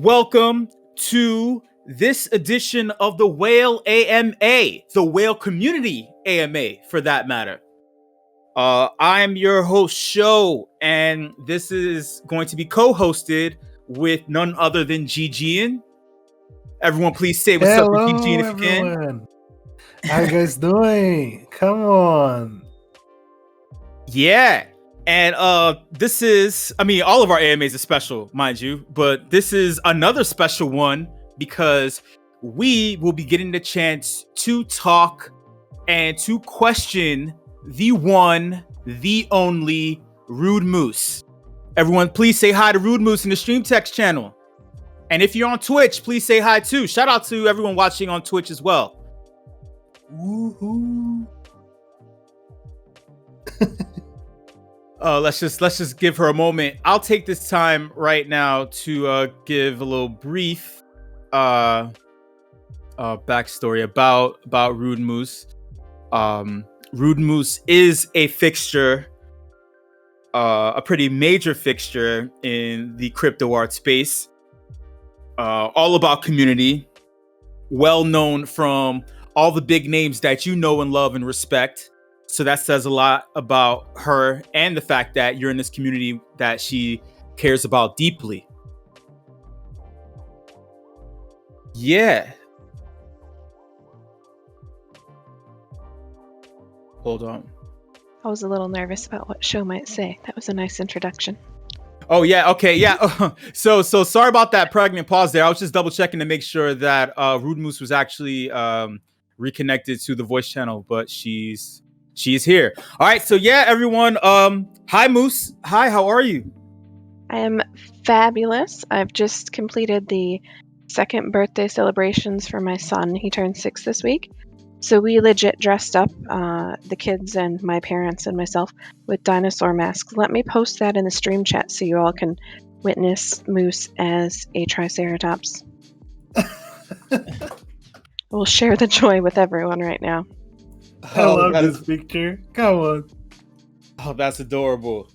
Welcome to this edition of the Whale AMA, the Whale Community AMA for that matter. I'm your host, Sho, and this is going to be co-hosted with none other than GGN. Everyone, please say what's up with GGN if you can. Everyone. How you guys doing? Come on. Yeah. And this is, all of our AMAs are special, mind you, but this is another special one because we will be getting the chance to talk and to question the one, the only Rudem00se. Everyone, please say hi to Rudem00se in the stream text channel. And if you're on Twitch, please say hi too. Shout out to everyone watching on Twitch as well. Woohoo. Let's just give her a moment. I'll take this time right now to give a little brief backstory about Rudem00se. Rudem00se is a fixture, a pretty major fixture in the crypto art space. All about community, well known from all the big names that you know and love and respect. So that says a lot about her and the fact that you're in this community that she cares about deeply. Yeah. Hold on. I was a little nervous about what Sho might say. That was a nice introduction. Oh, yeah. Okay. Yeah. So sorry about that pregnant pause there. I was just double checking to make sure that Rudem00se was actually reconnected to the voice channel, but she's here. All right. So yeah, everyone. Hi, Moose. Hi. How are you? I am fabulous. I've just completed the second birthday celebrations for my son. He turned 6 this week. So we legit dressed up, the kids and my parents and myself, with dinosaur masks. Let me post that in the stream chat so you all can witness Moose as a Triceratops. We'll share the joy with everyone right now. I love this picture. Come on. Oh, that's adorable.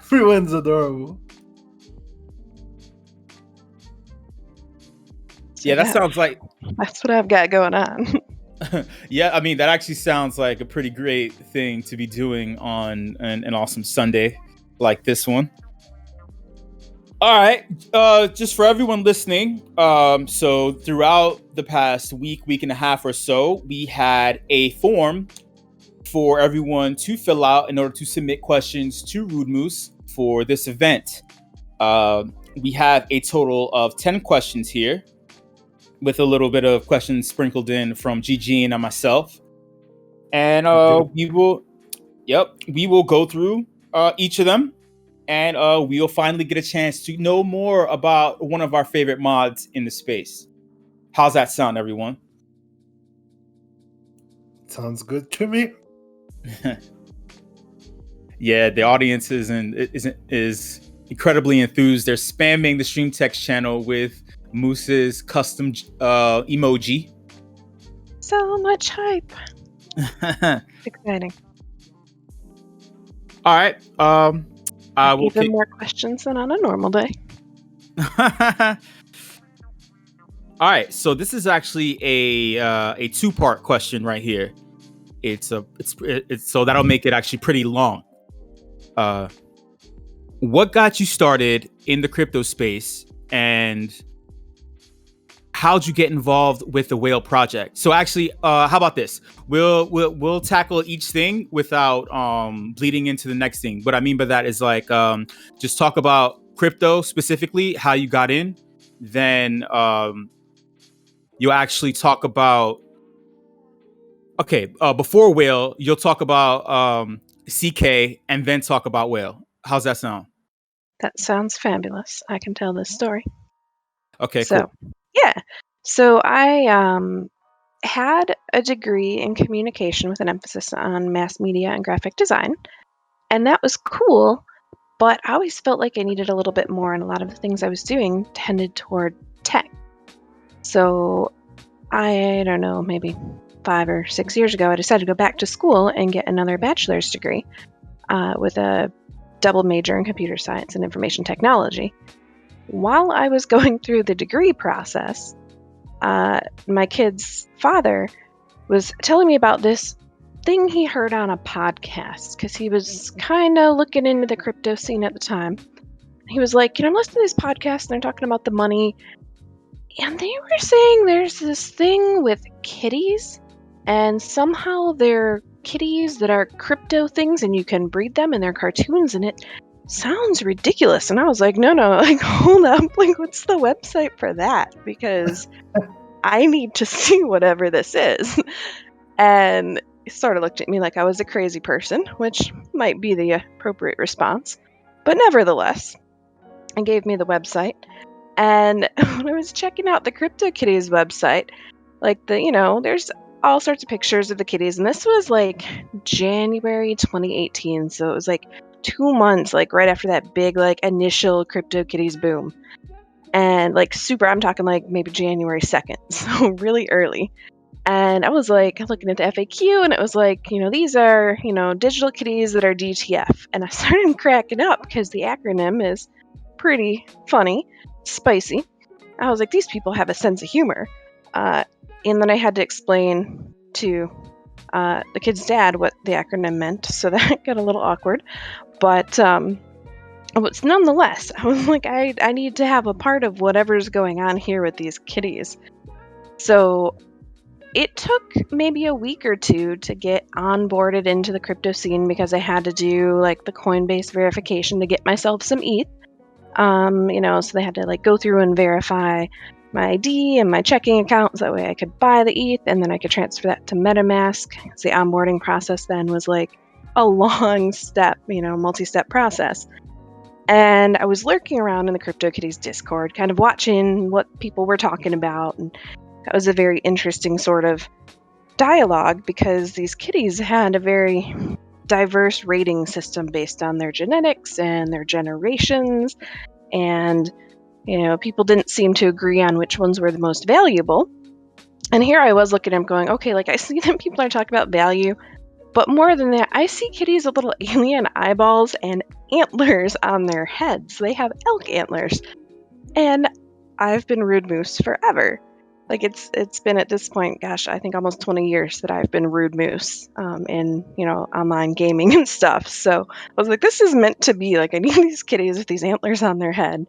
Everyone's adorable. Yeah, that sounds like... That's what I've got going on. Yeah, that actually sounds like a pretty great thing to be doing on an awesome Sunday like this one. All right, just for everyone listening, so throughout the past week and a half or so, we had a form for everyone to fill out in order to submit questions to Rudem00se for this event. We have a total of 10 questions here, with a little bit of questions sprinkled in from GG and myself. And we will go through each of them. And we'll finally get a chance to know more about one of our favorite mods in the space. How's that sound, everyone? Sounds good to me. Yeah, the audience is incredibly enthused. They're spamming the stream text channel with Moose's custom emoji. So much hype. Exciting. All right. I will Even more questions than on a normal day. All right, so this is actually a two-part question right here. It's so that'll make it actually pretty long. What got you started in the crypto space, and how'd you get involved with the Whale project? So actually, how about this? We'll tackle each thing without bleeding into the next thing. What I mean by that is like just talk about crypto specifically, how you got in. Then you'll actually talk about before Whale, you'll talk about CK and then talk about Whale. How's that sound? That sounds fabulous. I can tell this story. Okay, cool. Yeah. So I had a degree in communication with an emphasis on mass media and graphic design. And that was cool, but I always felt like I needed a little bit more, and a lot of the things I was doing tended toward tech. So I don't know, maybe 5 or 6 years ago, I decided to go back to school and get another bachelor's degree with a double major in computer science and information technology. while I was going through the degree process, my kid's father was telling me about this thing he heard on a podcast because he was kind of looking into the crypto scene at the time. He was like, I'm listening to this podcast and they're talking about the money, and they were saying there's this thing with kitties, and somehow they're kitties that are crypto things and you can breed them and they're cartoons, and it sounds ridiculous. And I was like, no, like, hold up, like, what's the website for that? Because I need to see whatever this is. And he sort of looked at me like I was a crazy person, which might be the appropriate response. But nevertheless, he gave me the website. And when I was checking out the CryptoKitties website, like there's all sorts of pictures of the kitties. And this was like January 2018. So it was like 2 months, like right after that big, like initial CryptoKitties boom. And like I'm talking like maybe January 2nd. So really early. And I was like looking at the FAQ, and it was like, these are, digital kitties that are DTF. And I started cracking up because the acronym is pretty funny, spicy. I was like, these people have a sense of humor. And then I had to explain to the kid's dad what the acronym meant. So that got a little awkward. But nonetheless, I was like, I need to have a part of whatever's going on here with these kitties. So it took maybe a week or two to get onboarded into the crypto scene because I had to do like the Coinbase verification to get myself some ETH. So they had to like go through and verify my ID and my checking account so that way I could buy the ETH and then I could transfer that to MetaMask. So the onboarding process then was like a long step, multi-step process. And I was lurking around in the CryptoKitties Discord, kind of watching what people were talking about, and that was a very interesting sort of dialogue because these kitties had a very diverse rating system based on their genetics and their generations. And, people didn't seem to agree on which ones were the most valuable. And here I was looking at them going, okay, like I see that people are talking about value, but more than that, I see kitties with little alien eyeballs and antlers on their heads. They have elk antlers. And I've been Rudem00se forever. Like it's been at this point, gosh, I think almost 20 years that I've been Rudem00se in online gaming and stuff. So I was like, this is meant to be. Like I need these kitties with these antlers on their head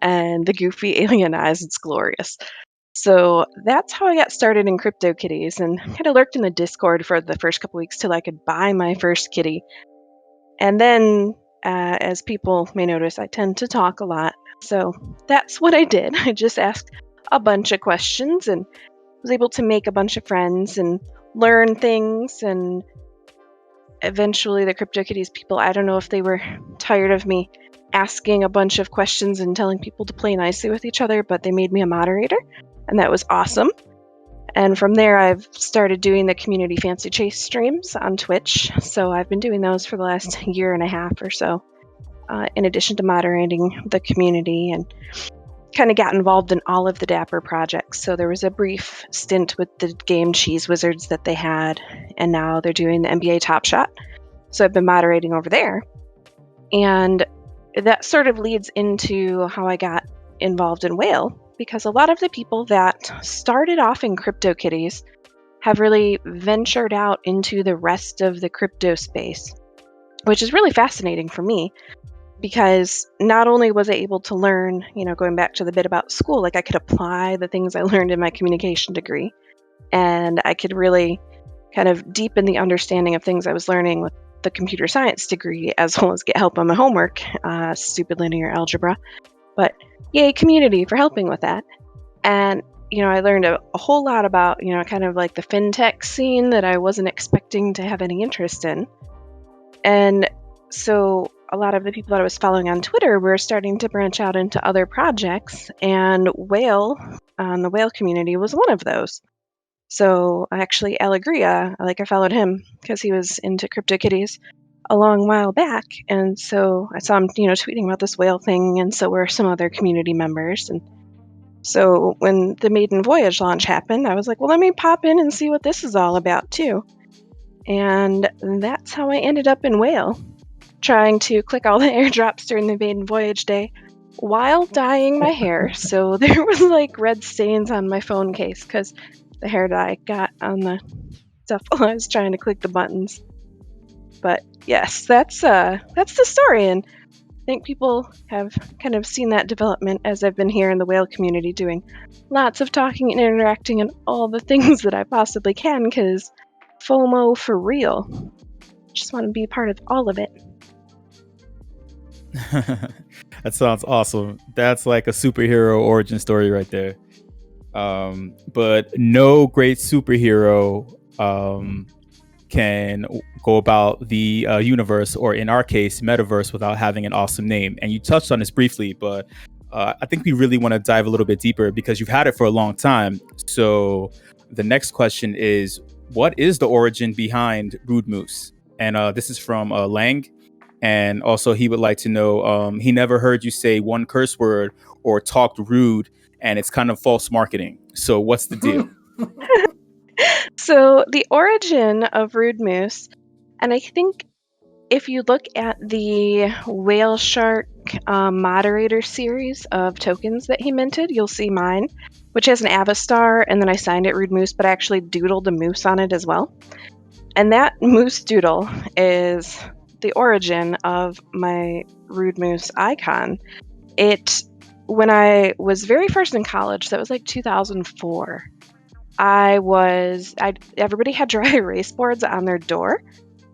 and the goofy alien eyes. It's glorious. So that's how I got started in CryptoKitties and kind of lurked in the Discord for the first couple weeks till I could buy my first kitty. And then, as people may notice, I tend to talk a lot. So that's what I did. I just asked a bunch of questions and was able to make a bunch of friends and learn things. And eventually, the CryptoKitties people, I don't know if they were tired of me asking a bunch of questions and telling people to play nicely with each other, but they made me a moderator, and that was awesome. And from there, I've started doing the community fancy chase streams on Twitch. So I've been doing those for the last year and a half or so, in addition to moderating the community, and kind of got involved in all of the Dapper projects. So there was a brief stint with the game Cheese Wizards that they had, and now they're doing the NBA Top Shot. So I've been moderating over there. And that sort of leads into how I got involved in Whale, because a lot of the people that started off in CryptoKitties have really ventured out into the rest of the crypto space, which is really fascinating for me because not only was I able to learn, going back to the bit about school, like I could apply the things I learned in my communication degree, and I could really kind of deepen the understanding of things I was learning with the computer science degree, as well as get help on my homework, stupid linear algebra. But yay, community for helping with that. And, I learned a whole lot about, kind of like the fintech scene that I wasn't expecting to have any interest in. And so a lot of the people that I was following on Twitter were starting to branch out into other projects, and Whale, the Whale community, was one of those. So actually, Alegria, I followed him because he was into CryptoKitties a long while back, and so I saw him, tweeting about this Whale thing, and so were some other community members. And so when the Maiden Voyage launch happened, I was like, well, let me pop in and see what this is all about too. And that's how I ended up in Whale, trying to click all the airdrops during the Maiden Voyage day, while dyeing my hair. So there was like red stains on my phone case because the hair dye got on the stuff while I was trying to click the buttons. But yes, that's the story, and I think people have kind of seen that development as I've been here in the whale community doing lots of talking and interacting and all the things that I possibly can because FOMO for real. Just want to be part of all of it. That sounds awesome. That's like a superhero origin story right there. But no great superhero can go about the universe, or in our case, metaverse, without having an awesome name. And you touched on this briefly, but I think we really want to dive a little bit deeper because you've had it for a long time. So the next question is, what is the origin behind Rudem00se? And this is from Lang. And also, he would like to know, he never heard you say one curse word or talked rude, and it's kind of false marketing. So what's the deal? So the origin of Rudem00se, and I think if you look at the Whale Shark moderator series of tokens that he minted, you'll see mine, which has an Avastar, and then I signed it Rudem00se, but I actually doodled a moose on it as well. And that moose doodle is the origin of my Rudem00se icon. When I was very first in college, that was like 2004. Everybody had dry erase boards on their door.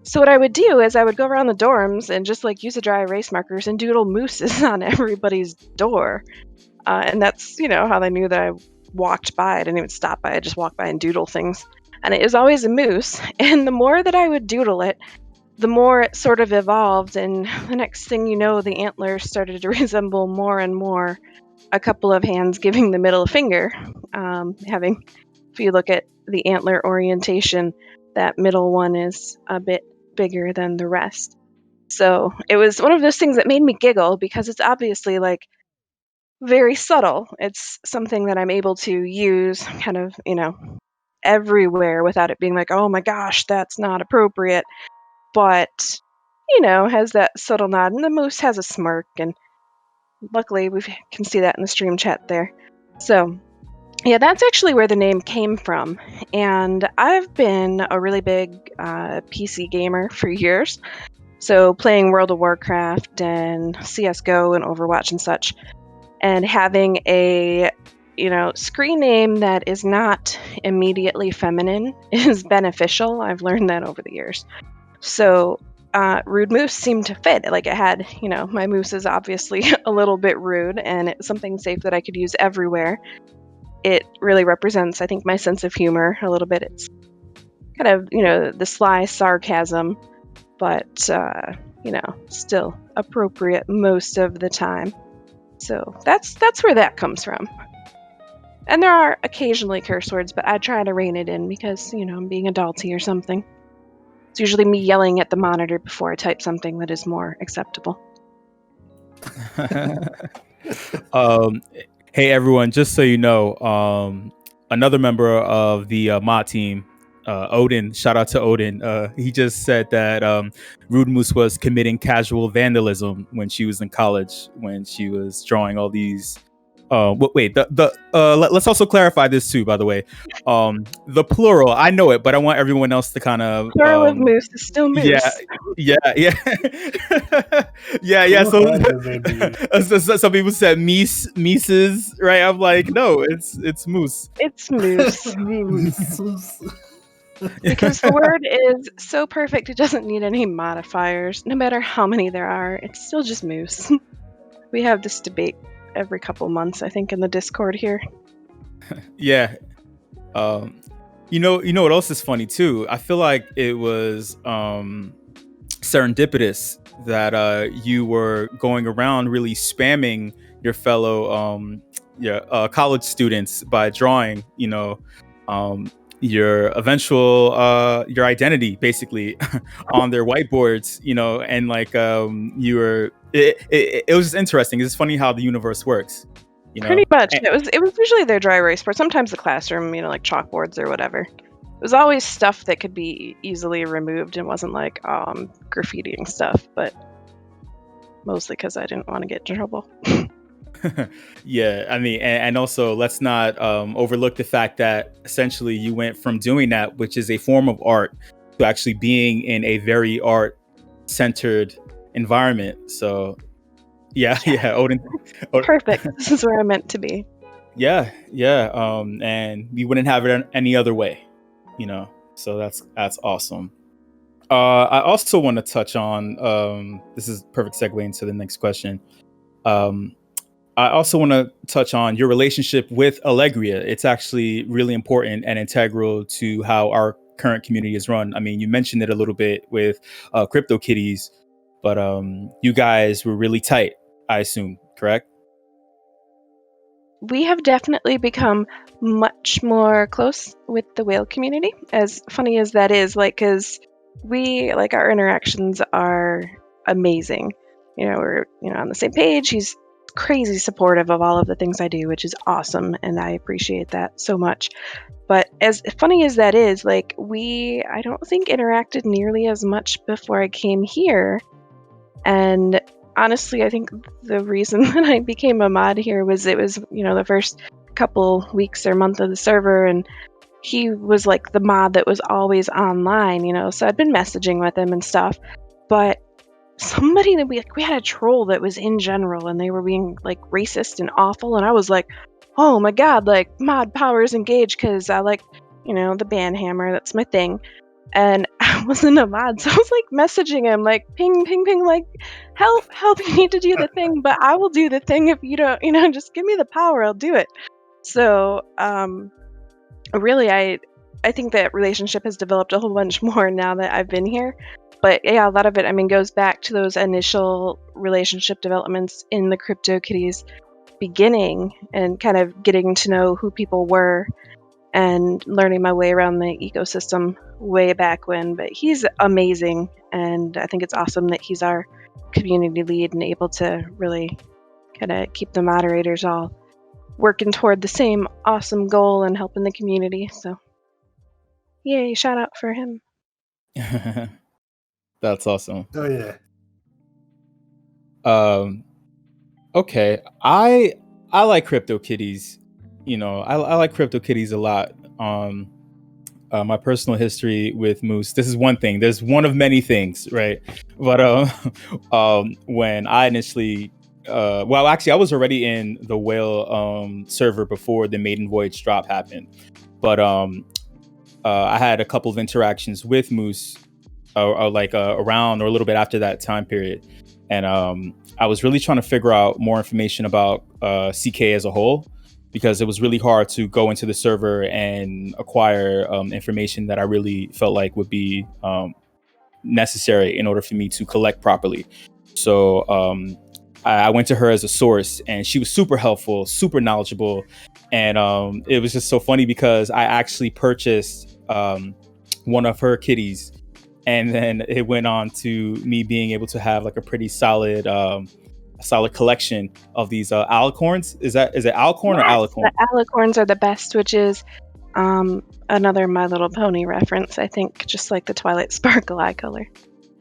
So what I would do is I would go around the dorms and just like use the dry erase markers and doodle mooses on everybody's door. And that's, how they knew that I walked by. I didn't even stop by. I just walked by and doodle things. And it was always a moose. And the more that I would doodle it, the more it sort of evolved. And the next thing you know, the antlers started to resemble more and more a couple of hands giving the middle finger. If you look at the antler orientation, that middle one is a bit bigger than the rest. So it was one of those things that made me giggle because it's obviously like very subtle. It's something that I'm able to use kind of, everywhere without it being like, oh my gosh, that's not appropriate. But, has that subtle nod. And the moose has a smirk. And luckily we can see that in the stream chat there. So yeah, that's actually where the name came from. And I've been a really big PC gamer for years. So playing World of Warcraft and CSGO and Overwatch and such. And having a, screen name that is not immediately feminine is beneficial. I've learned that over the years. So Rudem00se seemed to fit. Like it had, my moose is obviously a little bit rude and it's something safe that I could use everywhere. It really represents, I think, my sense of humor a little bit. It's kind of, the sly sarcasm, but, still appropriate most of the time. So that's where that comes from. And there are occasionally curse words, but I try to rein it in because, I'm being adulty or something. It's usually me yelling at the monitor before I type something that is more acceptable. Hey everyone, just so you know, another member of the mod team, Odin, shout out to Odin. He just said that Rudem00se was committing casual vandalism when she was in college, when she was drawing all these. Let's also clarify this too, by the way. The plural, I know it, but I want everyone else to kind of plural of moose is still moose. Yeah. So some people said Mises, right? I'm like, no, it's moose. It's moose. Because the word is so perfect, it doesn't need any modifiers. No matter how many there are, it's still just moose. We have this debate every couple months, I think, in the Discord here. Yeah. You know what else is funny too? I feel like it was serendipitous that you were going around really spamming your fellow college students by drawing, your eventual your identity basically on their whiteboards, and like you were it was just interesting. It's funny how the universe works. Pretty much. It was usually their dry erase board, sometimes the classroom, like chalkboards or whatever. It was always stuff that could be easily removed and wasn't like graffitiing stuff, but mostly because I didn't want to get in trouble. Yeah, I mean, and also let's not overlook the fact that essentially you went from doing that, which is a form of art, to actually being in a very art centered environment. So yeah, yeah, Odin, Perfect. This is where I'm meant to be. yeah, yeah, and we wouldn't have it any other way, you know. So that's awesome. I also want to touch on this is perfect segue into the next question. Um, I also want to touch on your relationship with Allegria. It's actually really important and integral to how our current community is run. I mean, you mentioned it a little bit with CryptoKitties, but you guys were really tight, I assume, correct? We have definitely become much more close with the whale community. As funny as that is, like, because our interactions are amazing. We're, on the same page. He's crazy supportive of all of the things I do, which is awesome. And I appreciate that so much. But as funny as that is, like, I don't think interacted nearly as much before I came here. And honestly, I think the reason that I became a mod here was it was, the first couple weeks or month of the server, and he was like the mod that was always online, so I'd been messaging with him and stuff. But somebody that we had a troll that was in general, and they were being like racist and awful, and I was like, oh my god, like mod powers engaged, because I like, the banhammer, that's my thing. And I wasn't a mod, so I was like messaging him like ping ping ping, like help, you need to do the thing, but I will do the thing if you don't, just give me the power, I'll do it. So really, I think that relationship has developed a whole bunch more now that I've been here. But yeah, a lot of it, I mean, goes back to those initial relationship developments in the CryptoKitties beginning, and kind of getting to know who people were and learning my way around the ecosystem way back when. But he's amazing, and I think it's awesome that he's our community lead and able to really kind of keep the moderators all working toward the same awesome goal and helping the community. So yay, shout out for him. That's awesome. Oh yeah. Okay, I like CryptoKitties. I like CryptoKitties a lot. My personal history with Moose. This is one thing. There's one of many things, right? But when I initially, well, actually, I was already in the whale server before the maiden voyage drop happened. But I had a couple of interactions with Moose, around or a little bit after that time period, and I was really trying to figure out more information about CK as a whole, because it was really hard to go into the server and acquire information that I really felt like would be necessary in order for me to collect properly. So I went to her as a source, and she was super helpful, super knowledgeable. And it was just so funny because I actually purchased one of her kitties, and then it went on to me being able to have like a pretty solid collection of these alicorns. Is it alicorn or alicorn? The alicorns are the best, which is another My Little Pony reference, I think, just like the Twilight Sparkle eye color.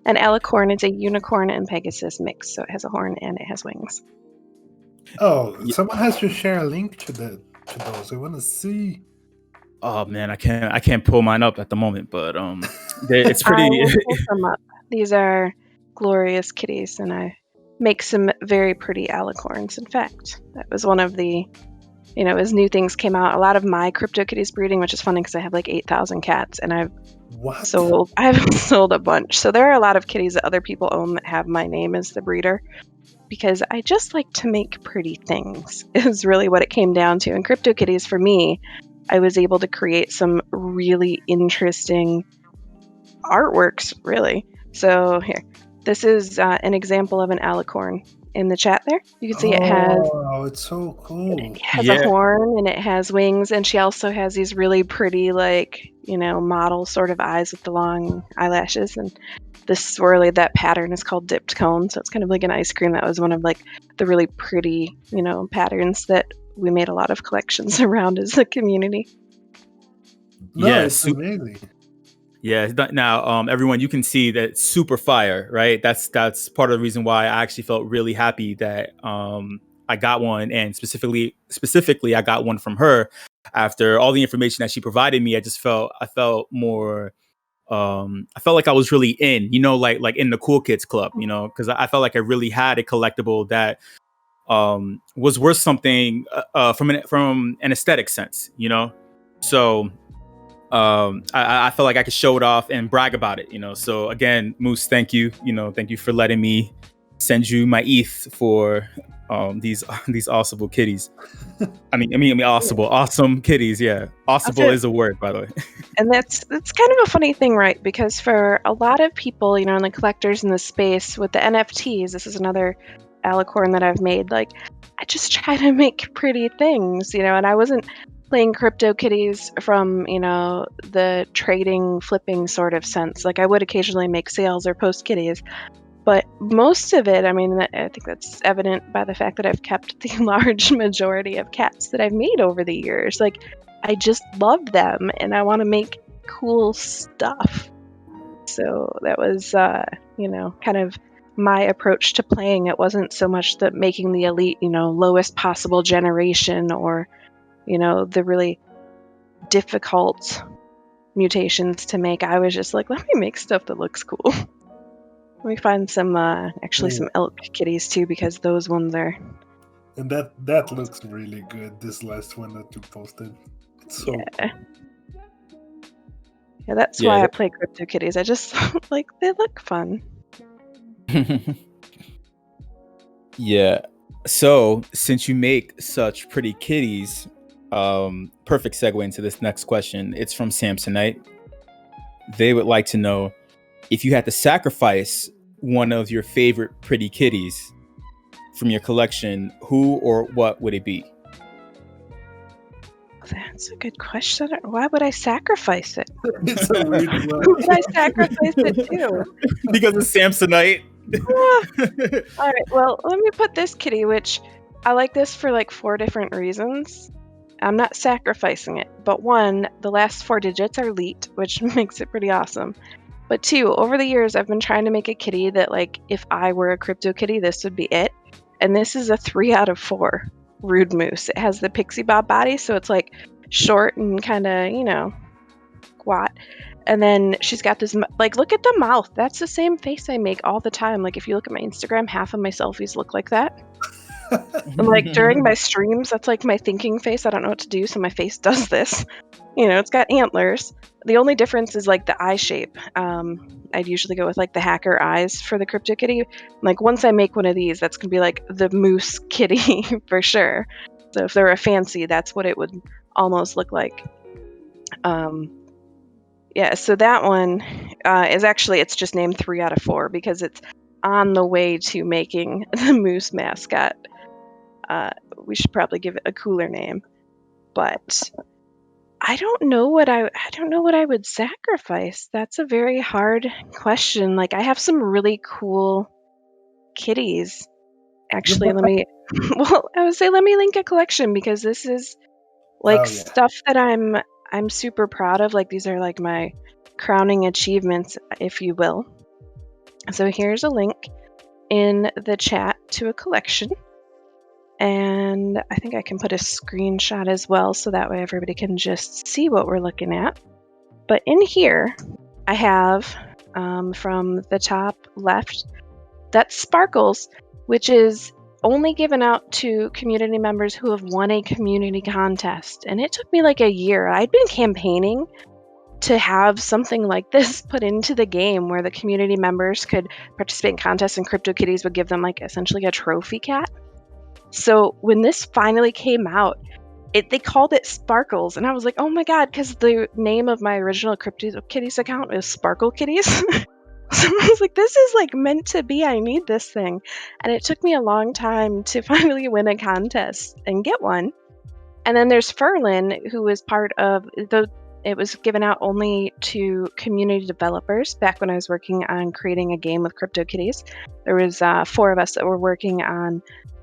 An alicorn is a unicorn and Pegasus mix, so it has a horn and it has wings. Oh, someone has to share a link to those. I want to see. Oh man, I can't pull mine up at the moment, but it's pretty. I will pull them up. These are glorious kitties, and I make some very pretty alicorns. In fact, that was one of the, as new things came out, a lot of my CryptoKitties breeding, which is funny because I have like 8,000 cats, and I've sold a bunch. So there are a lot of kitties that other people own that have my name as the breeder, because I just like to make pretty things, is really what it came down to. And CryptoKitties, for me, I was able to create some really interesting artworks, really. So here, this is an example of an alicorn in the chat there. You can see it has... Oh, it's so cool. It has a horn and it has wings, and she also has these really pretty, like, model sort of eyes with the long eyelashes. And this swirly, that pattern is called dipped cone, so it's kind of like an ice cream. That was one of like the really pretty, patterns that we made a lot of collections around as a community. No, it's amazing. Yeah. Now, everyone, you can see that it's super fire, right? That's part of the reason why I actually felt really happy that I got one, and specifically, I got one from her. After all the information that she provided me, I felt more. I felt like I was really in, like in the cool kids club, because I felt like I really had a collectible that was worth something from an aesthetic sense, So I felt like I could show it off and brag about it, So again, Moose, thank you, thank you for letting me send you my ETH for these awesome kitties. Awesome kitties. Yeah, awesome is a word, by the way. And that's kind of a funny thing, right? Because for a lot of people, and the collectors in the space with the NFTs, this is another alicorn that I've made. Like, I just try to make pretty things, and I wasn't playing CryptoKitties from, the trading, flipping sort of sense. Like, I would occasionally make sales or post kitties. But most of it, I think that's evident by the fact that I've kept the large majority of cats that I've made over the years. Like, I just love them and I want to make cool stuff. So that was, kind of my approach to playing. It wasn't so much that making the elite, lowest possible generation or, the really difficult mutations to make. I was just like, let me make stuff that looks cool. Let me find some elk kitties too, because those ones are. And that looks really good. This last one that you posted, it's so cool. Yeah, that's why I play CryptoKitties. I just like they look fun. Yeah. So since you make such pretty kitties, perfect segue into this next question. It's from Samsonite. They would like to know, if you had to sacrifice one of your favorite pretty kitties from your collection, who or what would it be? That's a good question. Why would I sacrifice it? It's a weird one. Who would I sacrifice it to? Because it's Samsonite. All right, well, let me put this kitty, which I like this for like 4 different reasons. I'm not sacrificing it, but 1, the last 4 digits are elite, which makes it pretty awesome. But 2, over the years, I've been trying to make a kitty that, like, if I were a CryptoKitty, this would be it. And this is a 3 out of 4 Rudem00se. It has the pixie bob body, so it's like short and kind of, squat. And then she's got this, like, look at the mouth. That's the same face I make all the time. Like, if you look at my Instagram, half of my selfies look like that. And, like, during my streams, that's like my thinking face. I don't know what to do, so my face does this. It's got antlers. The only difference is like the eye shape. I'd usually go with like the hacker eyes for the CryptoKitty. Like, once I make one of these, that's gonna be like the moose kitty for sure. So if they're a fancy, that's what it would almost look like. So that one is actually, it's just named 3 out of 4 because it's on the way to making the moose mascot. We should probably give it a cooler name, but I don't know what I would sacrifice. That's a very hard question. Like, I have some really cool kitties. Actually, let me link a collection, because this is like stuff that I'm super proud of. Like, these are like my crowning achievements, if you will. So here's a link in the chat to a collection. And I think I can put a screenshot as well, so that way everybody can just see what we're looking at. But in here, I have, from the top left, that's Sparkles, which is only given out to community members who have won a community contest. And it took me like a year. I'd been campaigning to have something like this put into the game where the community members could participate in contests, and CryptoKitties would give them like essentially a trophy cat. So when this finally came out, they called it Sparkles, and I was like, oh my god, because the name of my original CryptoKitties account is Sparkle Kitties. So I was like, this is like meant to be. I need this thing. And it took me a long time to finally win a contest and get one. And then there's Ferlin, who was part of it was given out only to community developers back when I was working on creating a game with CryptoKitties. There was 4 of us that were working on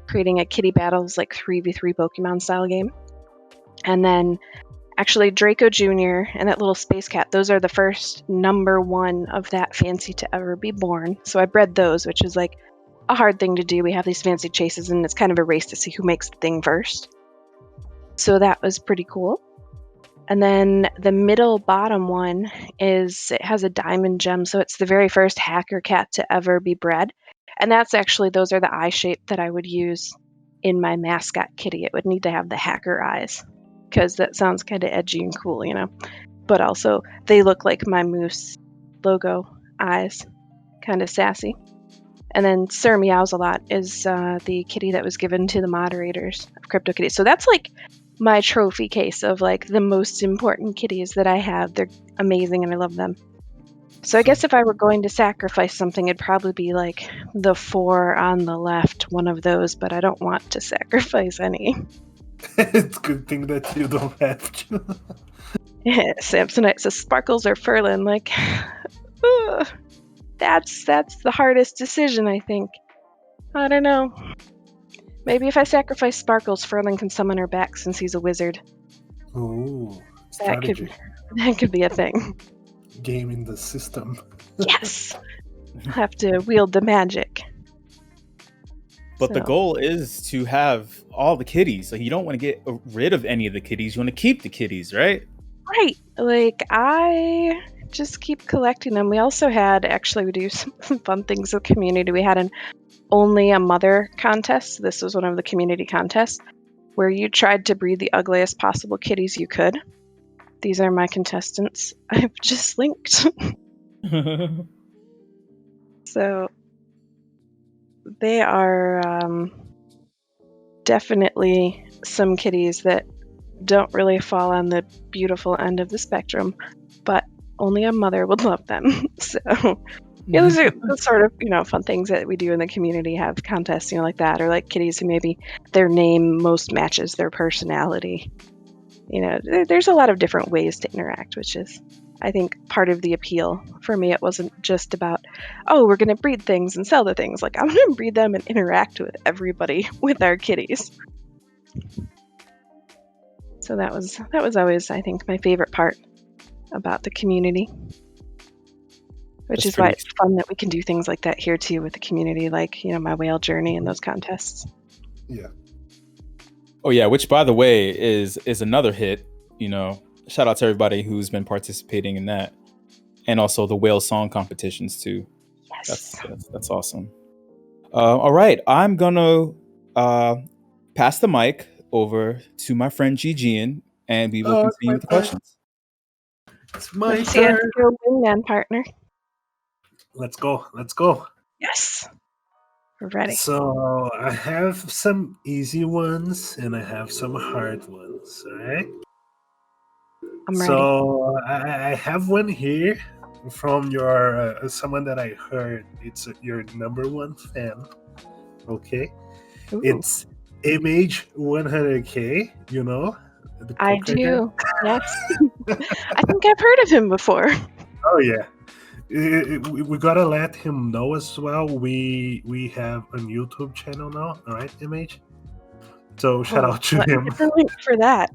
creating a kitty battles, like 3v3 Pokemon style game. And then actually Draco Jr. and that little space cat, those are the first number 1 of that fancy to ever be born. So I bred those, which is like a hard thing to do. We have these fancy chases, and it's kind of a race to see who makes the thing first. So that was pretty cool. And then the middle bottom one it has a diamond gem, so it's the very first hacker cat to ever be bred. And those are the eye shape that I would use in my mascot kitty. It would need to have the hacker eyes, because that sounds kind of edgy and cool, But also, they look like my moose logo eyes, kind of sassy. And then Sir Meows a Lot is the kitty that was given to the moderators of CryptoKitties. So that's like my trophy case of like the most important kitties that I have. They're amazing and I love them. So I guess if I were going to sacrifice something, it'd probably be like the 4 on the left, one of those, but I don't want to sacrifice any. It's a good thing that you don't have to. Samsonite says Sparkles or Ferlin, like, that's the hardest decision, I think. I don't know. Maybe if I sacrifice Sparkles, Ferlin can summon her back since he's a wizard. Ooh, strategy. That could be a thing. Game in the system. Yes! I'll have to wield the magic. But the goal is to have all the kitties. Like, you don't want to get rid of any of the kitties. You want to keep the kitties, right? Right. Like, I just keep collecting them. We also had, we do some fun things with the community. We had an Only a Mother contest. This was one of the community contests where you tried to breed the ugliest possible kitties you could. These are my contestants. I've just linked. So they are definitely some kitties that don't really fall on the beautiful end of the spectrum, but only a mother would love them. So those are the sort of, fun things that we do in the community, have contests, like that, or like kitties who maybe their name most matches their personality. There's a lot of different ways to interact, which is, I think, part of the appeal. For me, it wasn't just about, we're going to breed things and sell the things. Like, I'm going to breed them and interact with everybody with our kitties. So that was always, I think, my favorite part about the community. Which is why it's fun that we can do things like that here too with the community, like, my whale journey and those contests. Yeah. Oh yeah, which by the way is another hit. Shout out to everybody who's been participating in that, and also the whale song competitions too. Yes, that's awesome. All right, I'm gonna pass the mic over to my friend Gigian, and we will continue with the questions. It's my turn. Go wingman partner. Let's go. Yes. We're ready. So I have some easy ones and I have some hard ones, all right? I'm ready. So I have one here from your someone that I heard. It's your number one fan. Okay. Ooh. It's MH100K, I do. Yes. I think I've heard of him before. Oh yeah. We gotta let him know as well. We have a YouTube channel now, all right, MH? So shout out to him. Get the link for that.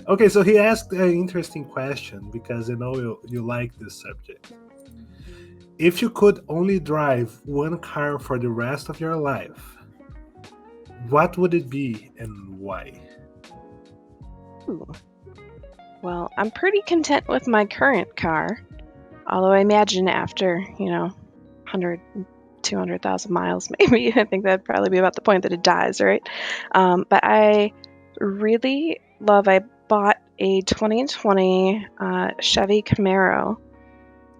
Okay, so he asked an interesting question because I know you like this subject. If you could only drive one car for the rest of your life, what would it be and why? Ooh. Well, I'm pretty content with my current car, although I imagine after, 100, 200,000 miles, maybe, I think that'd probably be about the point that it dies, right? But I really I bought a 2020 Chevy Camaro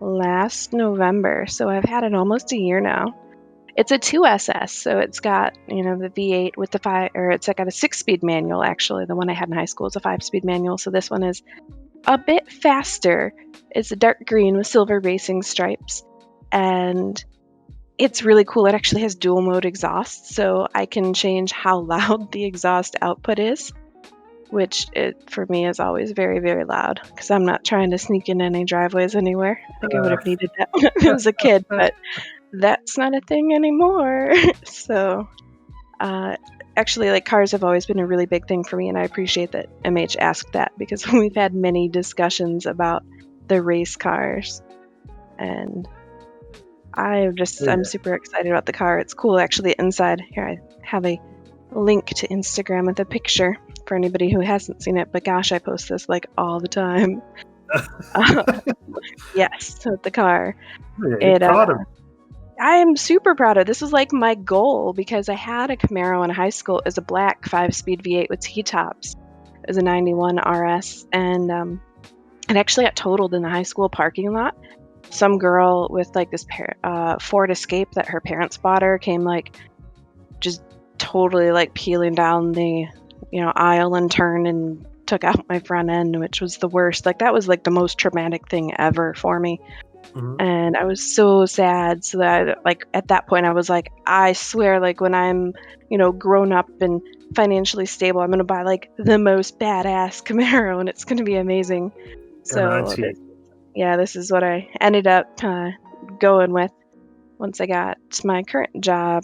last November, so I've had it almost a year now. It's a 2SS, so it's got, the V8 with the 5, or it's got a 6-speed manual, actually. The one I had in high school is a 5-speed manual, so this one is a bit faster. It's a dark green with silver racing stripes, and it's really cool. It actually has dual mode exhaust, so I can change how loud the exhaust output is, which for me is always very, very loud, because I'm not trying to sneak in any driveways anywhere. I think I would have needed that when I was a kid, but that's not a thing anymore. So actually, like, cars have always been a really big thing for me, and I appreciate that MH asked that, because we've had many discussions about the race cars, and I'm super excited about the car. It's cool, actually. Inside here, I have a link to Instagram with a picture for anybody who hasn't seen it. But gosh, I post this like all the time. Yes, with the car. You're proud of I am super proud of it. This was like my goal because I had a Camaro in high school. It was a black 5-speed V8 with T-tops. It was a 91 RS, and it actually got totaled in the high school parking lot. Some girl with like this Ford Escape that her parents bought her came like just totally like peeling down the aisle and turn and took out my front end, which was the worst. Like that was like the most traumatic thing ever for me. And I was so sad. So that like at that point I was like, I swear, like when I'm grown up and financially stable, I'm gonna buy like the most badass Camaro and it's gonna be amazing. So this is what I ended up going with once I got my current job.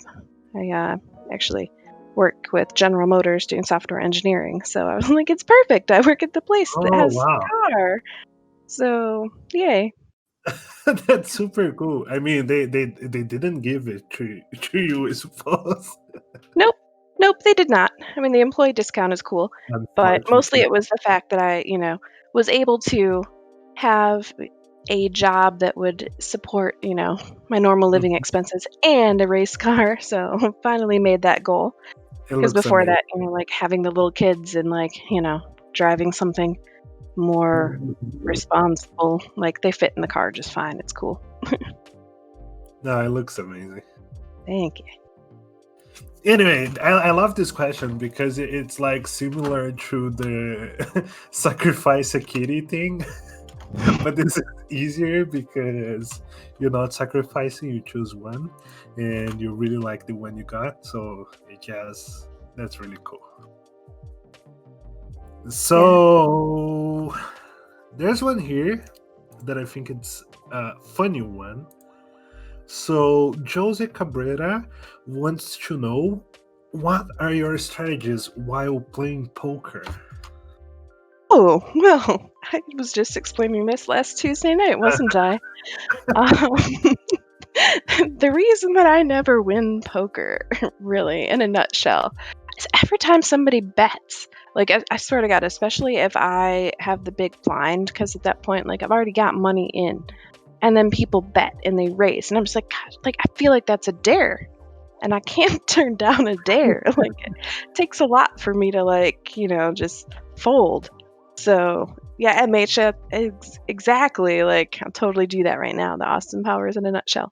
I actually work with General Motors doing software engineering. So I was like, it's perfect. I work at the place that has a car. So yay. That's super cool. I mean, they didn't give it to you, I suppose. Nope, they did not. I mean, the employee discount is cool, but mostly it was the fact that I, was able to have a job that would support, my normal living expenses and a race car. So finally made that goal. Because before that, like having the little kids and like, driving something more responsible, like they fit in the car just fine. It's cool. No, it looks amazing. Thank you. Anyway, I love this question because it's like similar to the sacrifice a kitty thing, but this is easier because you're not sacrificing, you choose one and you really like the one you got, so that's really cool. So there's one here that I think it's a funny one. So Jose Cabrera wants to know, what are your strategies while playing poker? Oh, well, I was just explaining this last Tuesday night, wasn't I? The reason that I never win poker, really, in a nutshell, is every time somebody bets. Like, I swear to God, especially if I have the big blind, because at that point, like, I've already got money in. And then people bet and they raise. And I'm just like, God, like, I feel like that's a dare. And I can't turn down a dare. Like, it takes a lot for me to, like, just fold. So, yeah, MH, exactly. Like, I'll totally do that right now. The Austin Powers in a nutshell.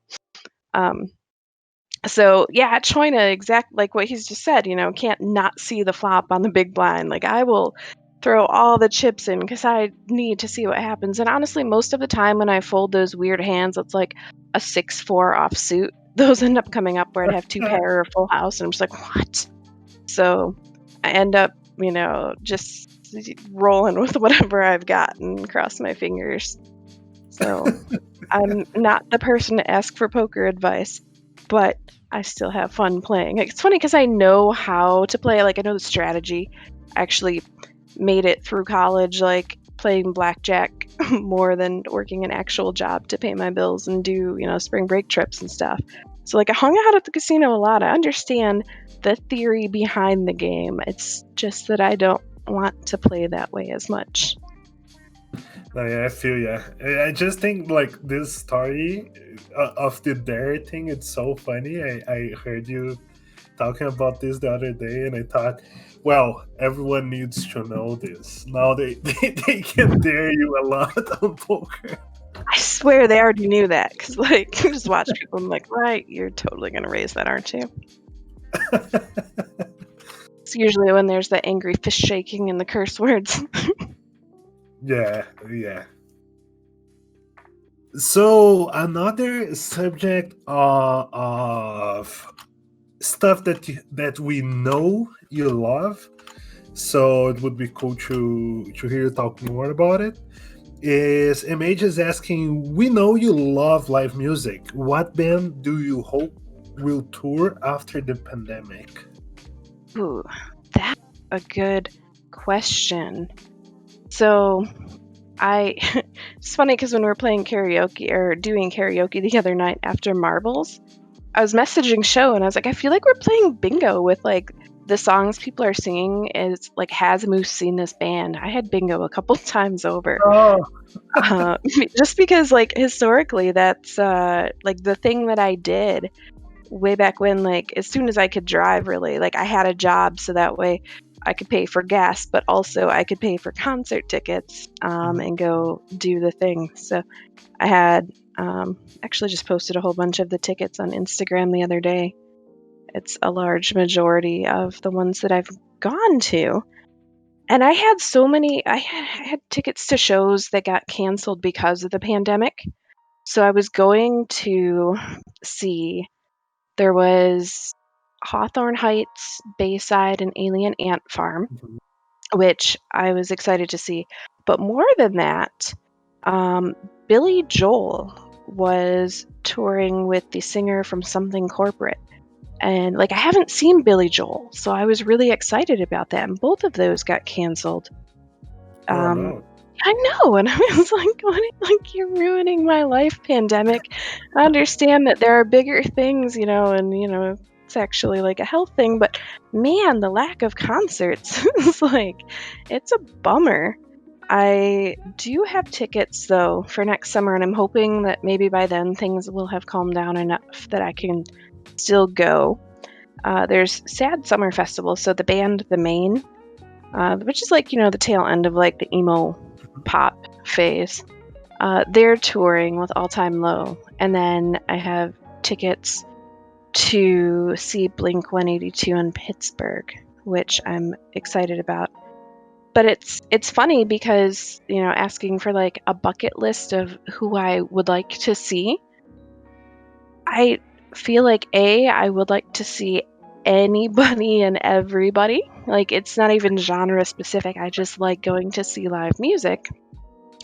So, yeah, Choina, like what he's just said, can't not see the flop on the big blind. Like, I will throw all the chips in because I need to see what happens. And honestly, most of the time when I fold those weird hands, it's like a 6-4 offsuit. Those end up coming up where I'd have 2 pair or full house, and I'm just like, what? So I end up, just rolling with whatever I've got and cross my fingers. So I'm not the person to ask for poker advice, but I still have fun playing. Like, it's funny because I know how to play. Like, I know the strategy. I actually made it through college, like playing blackjack more than working an actual job to pay my bills and do, spring break trips and stuff. So, like, I hung out at the casino a lot. I understand the theory behind the game. It's just that I don't want to play that way as much. No, yeah, I feel I just think like this story of the dare thing, it's so funny. I heard you talking about this the other day, and I thought, well, everyone needs to know this. Now they can dare you a lot on poker. I swear they already knew that, because like, you just watch people and I'm like, right, you're totally going to raise that, aren't you? It's usually when there's the angry fist shaking and the curse words. Yeah. So another subject of stuff that we know you love, so it would be cool to hear you talk more about it, is MH is asking, we know you love live music. What band do you hope will tour after the pandemic? Ooh, that's a good question. So It's funny because when we were playing karaoke or doing karaoke the other night after marbles, I was messaging Show and I was like, I feel like we're playing bingo with like the songs people are singing is like, has Moose seen this band? I had bingo a couple times over. Oh, Just because like historically that's like the thing that I did way back when, like as soon as I could drive, really, like I had a job so that way I could pay for gas, but also I could pay for concert tickets and go do the thing. So I had actually just posted a whole bunch of the tickets on Instagram the other day. It's a large majority of the ones that I've gone to. And I had so many, I had tickets to shows that got canceled because of the pandemic. So I was going to see, there was Hawthorne Heights, Bayside, and Alien Ant Farm, mhm. which I was excited to see. But more than that, Billy Joel was touring with the singer from Something Corporate. And like I haven't seen Billy Joel, so I was really excited about that. And both of those got canceled. Oh Um, no. I know, and I was like, what? Like you're ruining my life, pandemic. I understand that there are bigger things, and it's actually like a health thing, but man, the lack of concerts is like, it's a bummer. I do have tickets though for next summer, and I'm hoping that maybe by then things will have calmed down enough that I can still go. There's Sad Summer Festival, so the band The Main, which is like, the tail end of like the emo pop phase. They're touring with All Time Low. And then I have tickets to see Blink 182 in Pittsburgh, which I'm excited about. But it's funny because, asking for like a bucket list of who I would like to see, I feel like I would like to see anybody and everybody. Like it's not even genre specific. I just like going to see live music.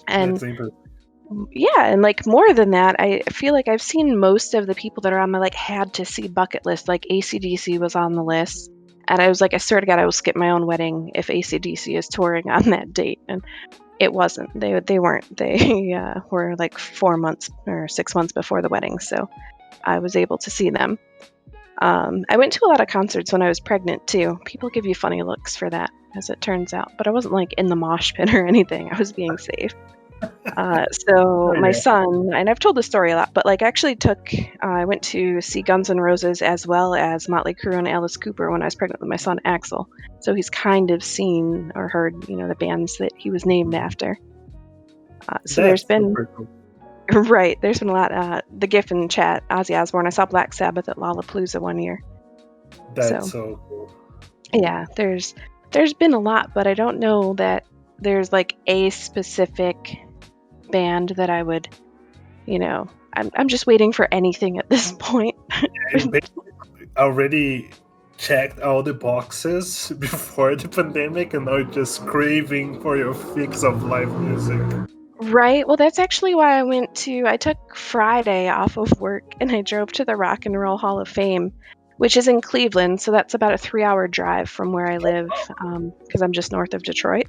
And That's interesting. yeah, and like more than that, I feel like I've seen most of the people that are on my like had to see bucket list. Like AC/DC was on the list. And I was like, I swear to God, I will skip my own wedding if AC/DC is touring on that date. And it wasn't. They weren't. They were like 4 months or 6 months before the wedding. So I was able to see them. I went to a lot of concerts when I was pregnant too. People give you funny looks for that, as it turns out. But I wasn't like in the mosh pit or anything. I was being safe. So Oh my yeah. son, and I've told this story a lot, but like actually I went to see Guns N' Roses as well as Motley Crue and Alice Cooper when I was pregnant with my son Axel. So he's kind of seen or heard, the bands that he was named after. So there's That's been super cool. right, there's been a lot. The GIF in chat, Ozzy Osbourne. I saw Black Sabbath at Lollapalooza one year. That's So so cool. yeah, there's been a lot, but I don't know that there's like a specific band that I would, I'm just waiting for anything at this point. You basically already checked all the boxes before the pandemic and now you're just craving for your fix of live music. Right. Well, that's actually why I took Friday off of work and I drove to the Rock and Roll Hall of Fame, which is in Cleveland. So that's about a 3-hour drive from where I live because I'm just north of Detroit.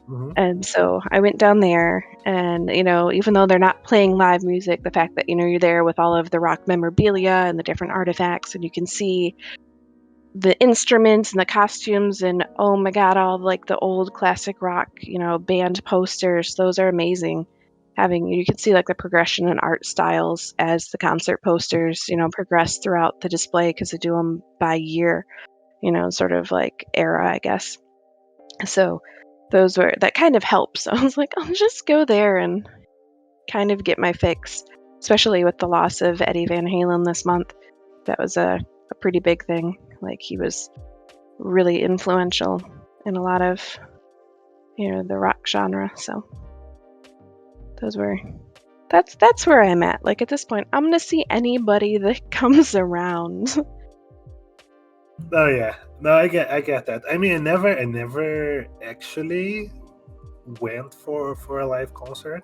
Mhm. And so I went down there and, even though they're not playing live music, the fact that, you're there with all of the rock memorabilia and the different artifacts and you can see the instruments and the costumes and oh my God, all like the old classic rock, band posters, those are amazing. You can see like the progression in art styles as the concert posters, progress throughout the display because they do them by year, sort of like era, I guess. So that kind of helps. So I was like, I'll just go there and kind of get my fix, especially with the loss of Eddie Van Halen this month. That was a pretty big thing. Like he was really influential in a lot of, the rock genre. So that's where I'm at. Like at this point, I'm gonna see anybody that comes around. Oh yeah. No, I get that. I mean, I never actually went for a live concert,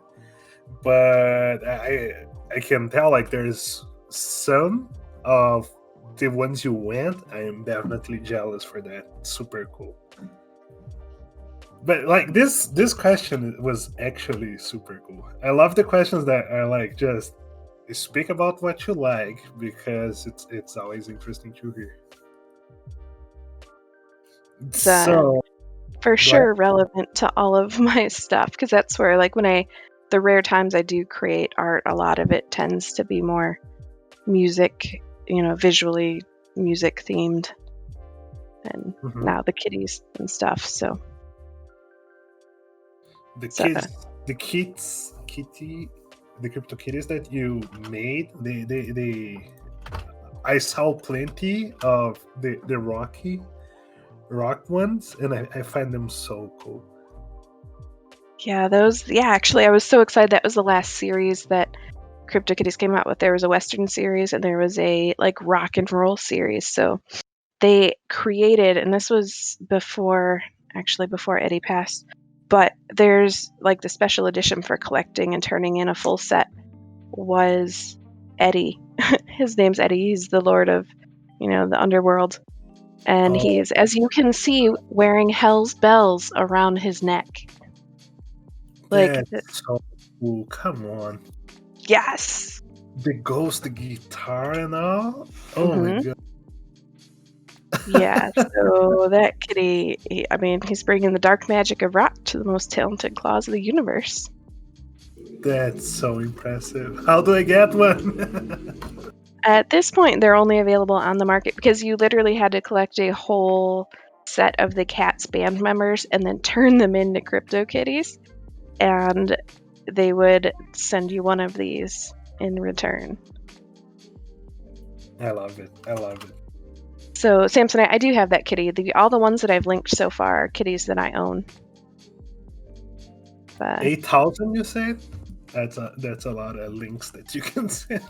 but I can tell like there's some of the ones you went. I am definitely jealous for that. Super cool. But like this question was actually super cool. I love the questions that are like just speak about what you like, because it's always interesting to hear. It's So for go ahead. sure relevant to all of my stuff, because that's where, like, the rare times I do create art, a lot of it tends to be more music, visually music themed, and Mhm. now the kitties and stuff. So The So, kids, the crypto kitties that you made, they I saw plenty of the rock ones, and I find them so cool. yeah, actually, I was so excited. That was the last series that CryptoKitties came out with. There was a Western series and there was a like rock and roll series. So they created, and this was before Eddie passed, but there's like the special edition for collecting and turning in a full set was Eddie. His name's Eddie. He's the lord of, the underworld. And Oh, he's, as you can see, wearing Hell's bells around his neck. Like, that's so cool. Come on. yes. The ghost guitar and all. Oh my hmm god. Yeah, so that kitty, he's bringing the dark magic of rock to the most talented claws of the universe. That's so impressive. How do I get one? At this point, they're only available on the market because you literally had to collect a whole set of the Cats band members and then turn them into CryptoKitties, and they would send you one of these in return. I love it. I love it. So, Samson, I do have that kitty. All the ones that I've linked so far are kitties that I own. But 8,000, you said? That's a lot of links that you can send.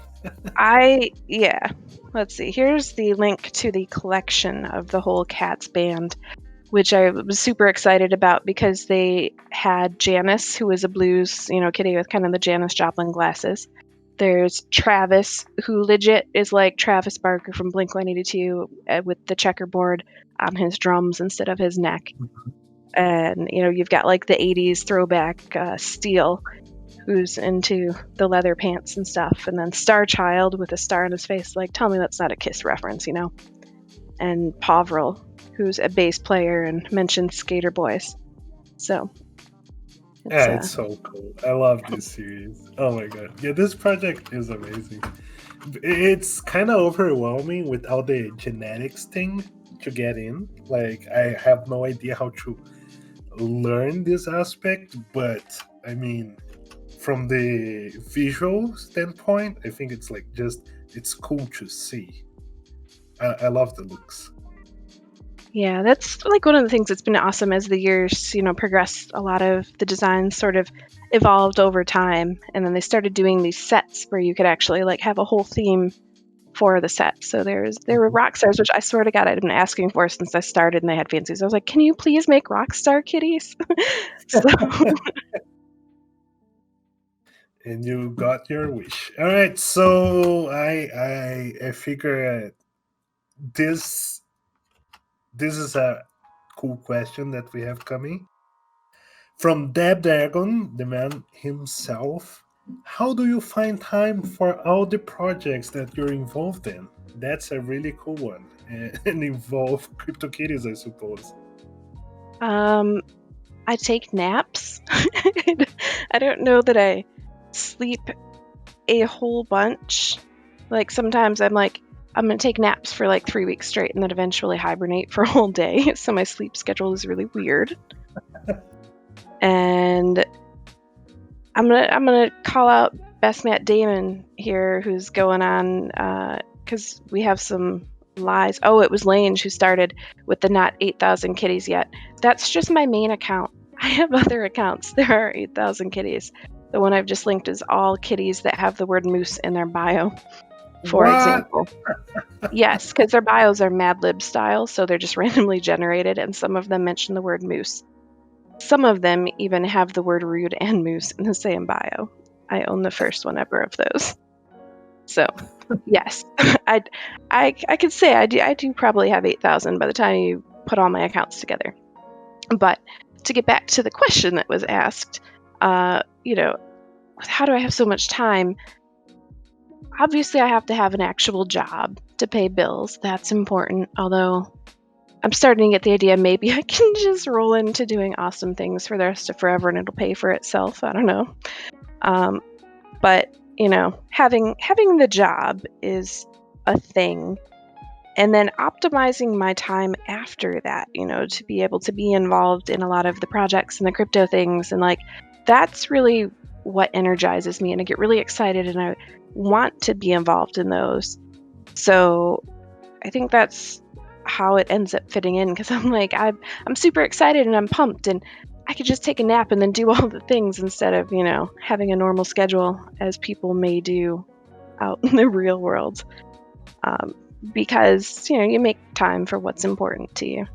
let's see. Here's the link to the collection of the whole Cats band, which I was super excited about because they had Janice, who is a blues, kitty with kind of the Janis Joplin glasses. There's Travis, who legit is like Travis Barker from Blink-182 with the checkerboard on his drums instead of his neck. And, you've got like the 80s throwback Steel, who's into the leather pants and stuff. And then Star Child with a star in his face. Like, tell me that's not a Kiss reference, And Povrel, who's a bass player and mentioned Skater Boys. So It's so cool. I love this series. Oh my god. Yeah, this project is amazing. It's kind of overwhelming with all the genetics thing to get in. Like, I have no idea how to learn this aspect, but I mean, from the visual standpoint, I think it's like it's cool to see. I love the looks. Yeah, that's like one of the things that's been awesome as the years, progressed. A lot of the designs sort of evolved over time, and then they started doing these sets where you could actually like have a whole theme for the set. So there were rock stars, which I swear to God I'd been asking for since I started, and they had fancies. I was like, can you please make rock star kitties? So And you got your wish. All right, so I figure this this is a cool question that we have coming from Deb Dragon, the man himself. How do you find time for all the projects that you're involved in? That's a really cool one, and involve CryptoKitties, I suppose. I take naps. I don't know that I sleep a whole bunch. Like sometimes I'm like, I'm gonna take naps for like 3 weeks straight and then eventually hibernate for a whole day. So my sleep schedule is really weird. And I'm gonna call out Best Matt Damon here, who's going on because we have some lies. Oh, it was Lange who started with the not 8,000 kitties yet. That's just my main account. I have other accounts. There are 8,000 kitties. The one I've just linked is all kitties that have the word moose in their bio, for What? example. Yes, because their bios are Mad Lib style, so they're just randomly generated, and some of them mention the word moose. Some of them even have the word rude and moose in the same bio. I own the first one ever of those. So, yes, I could say I do probably have 8,000 by the time you put all my accounts together. But to get back to the question that was asked, you know, how do I have so much time? Obviously, I have to have an actual job to pay bills. That's important. Although I'm starting to get the idea maybe I can just roll into doing awesome things for the rest of forever and it'll pay for itself. I don't know. But having the job is a thing, and then optimizing my time after that, to be able to be involved in a lot of the projects and the crypto things, and like that's really what energizes me, and I get really excited and I want to be involved in those. So I think that's how it ends up fitting in, because I'm like I'm super excited and I'm pumped, and I could just take a nap and then do all the things instead of having a normal schedule as people may do out in the real world, because you make time for what's important to you.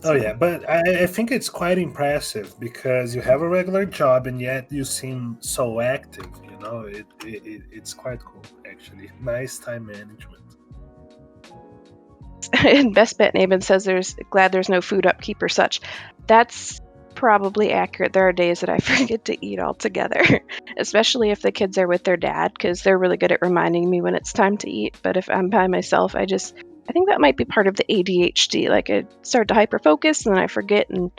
Oh yeah, but I think it's quite impressive because you have a regular job and yet you seem so active. It's quite cool actually. Nice time management. And Best Bet Nabin says glad there's no food upkeep or such. That's probably accurate. There are days that I forget to eat altogether, especially if the kids are with their dad, because they're really good at reminding me when it's time to eat. But if I'm by myself, I think that might be part of the ADHD. Like I start to hyper focus and then I forget, and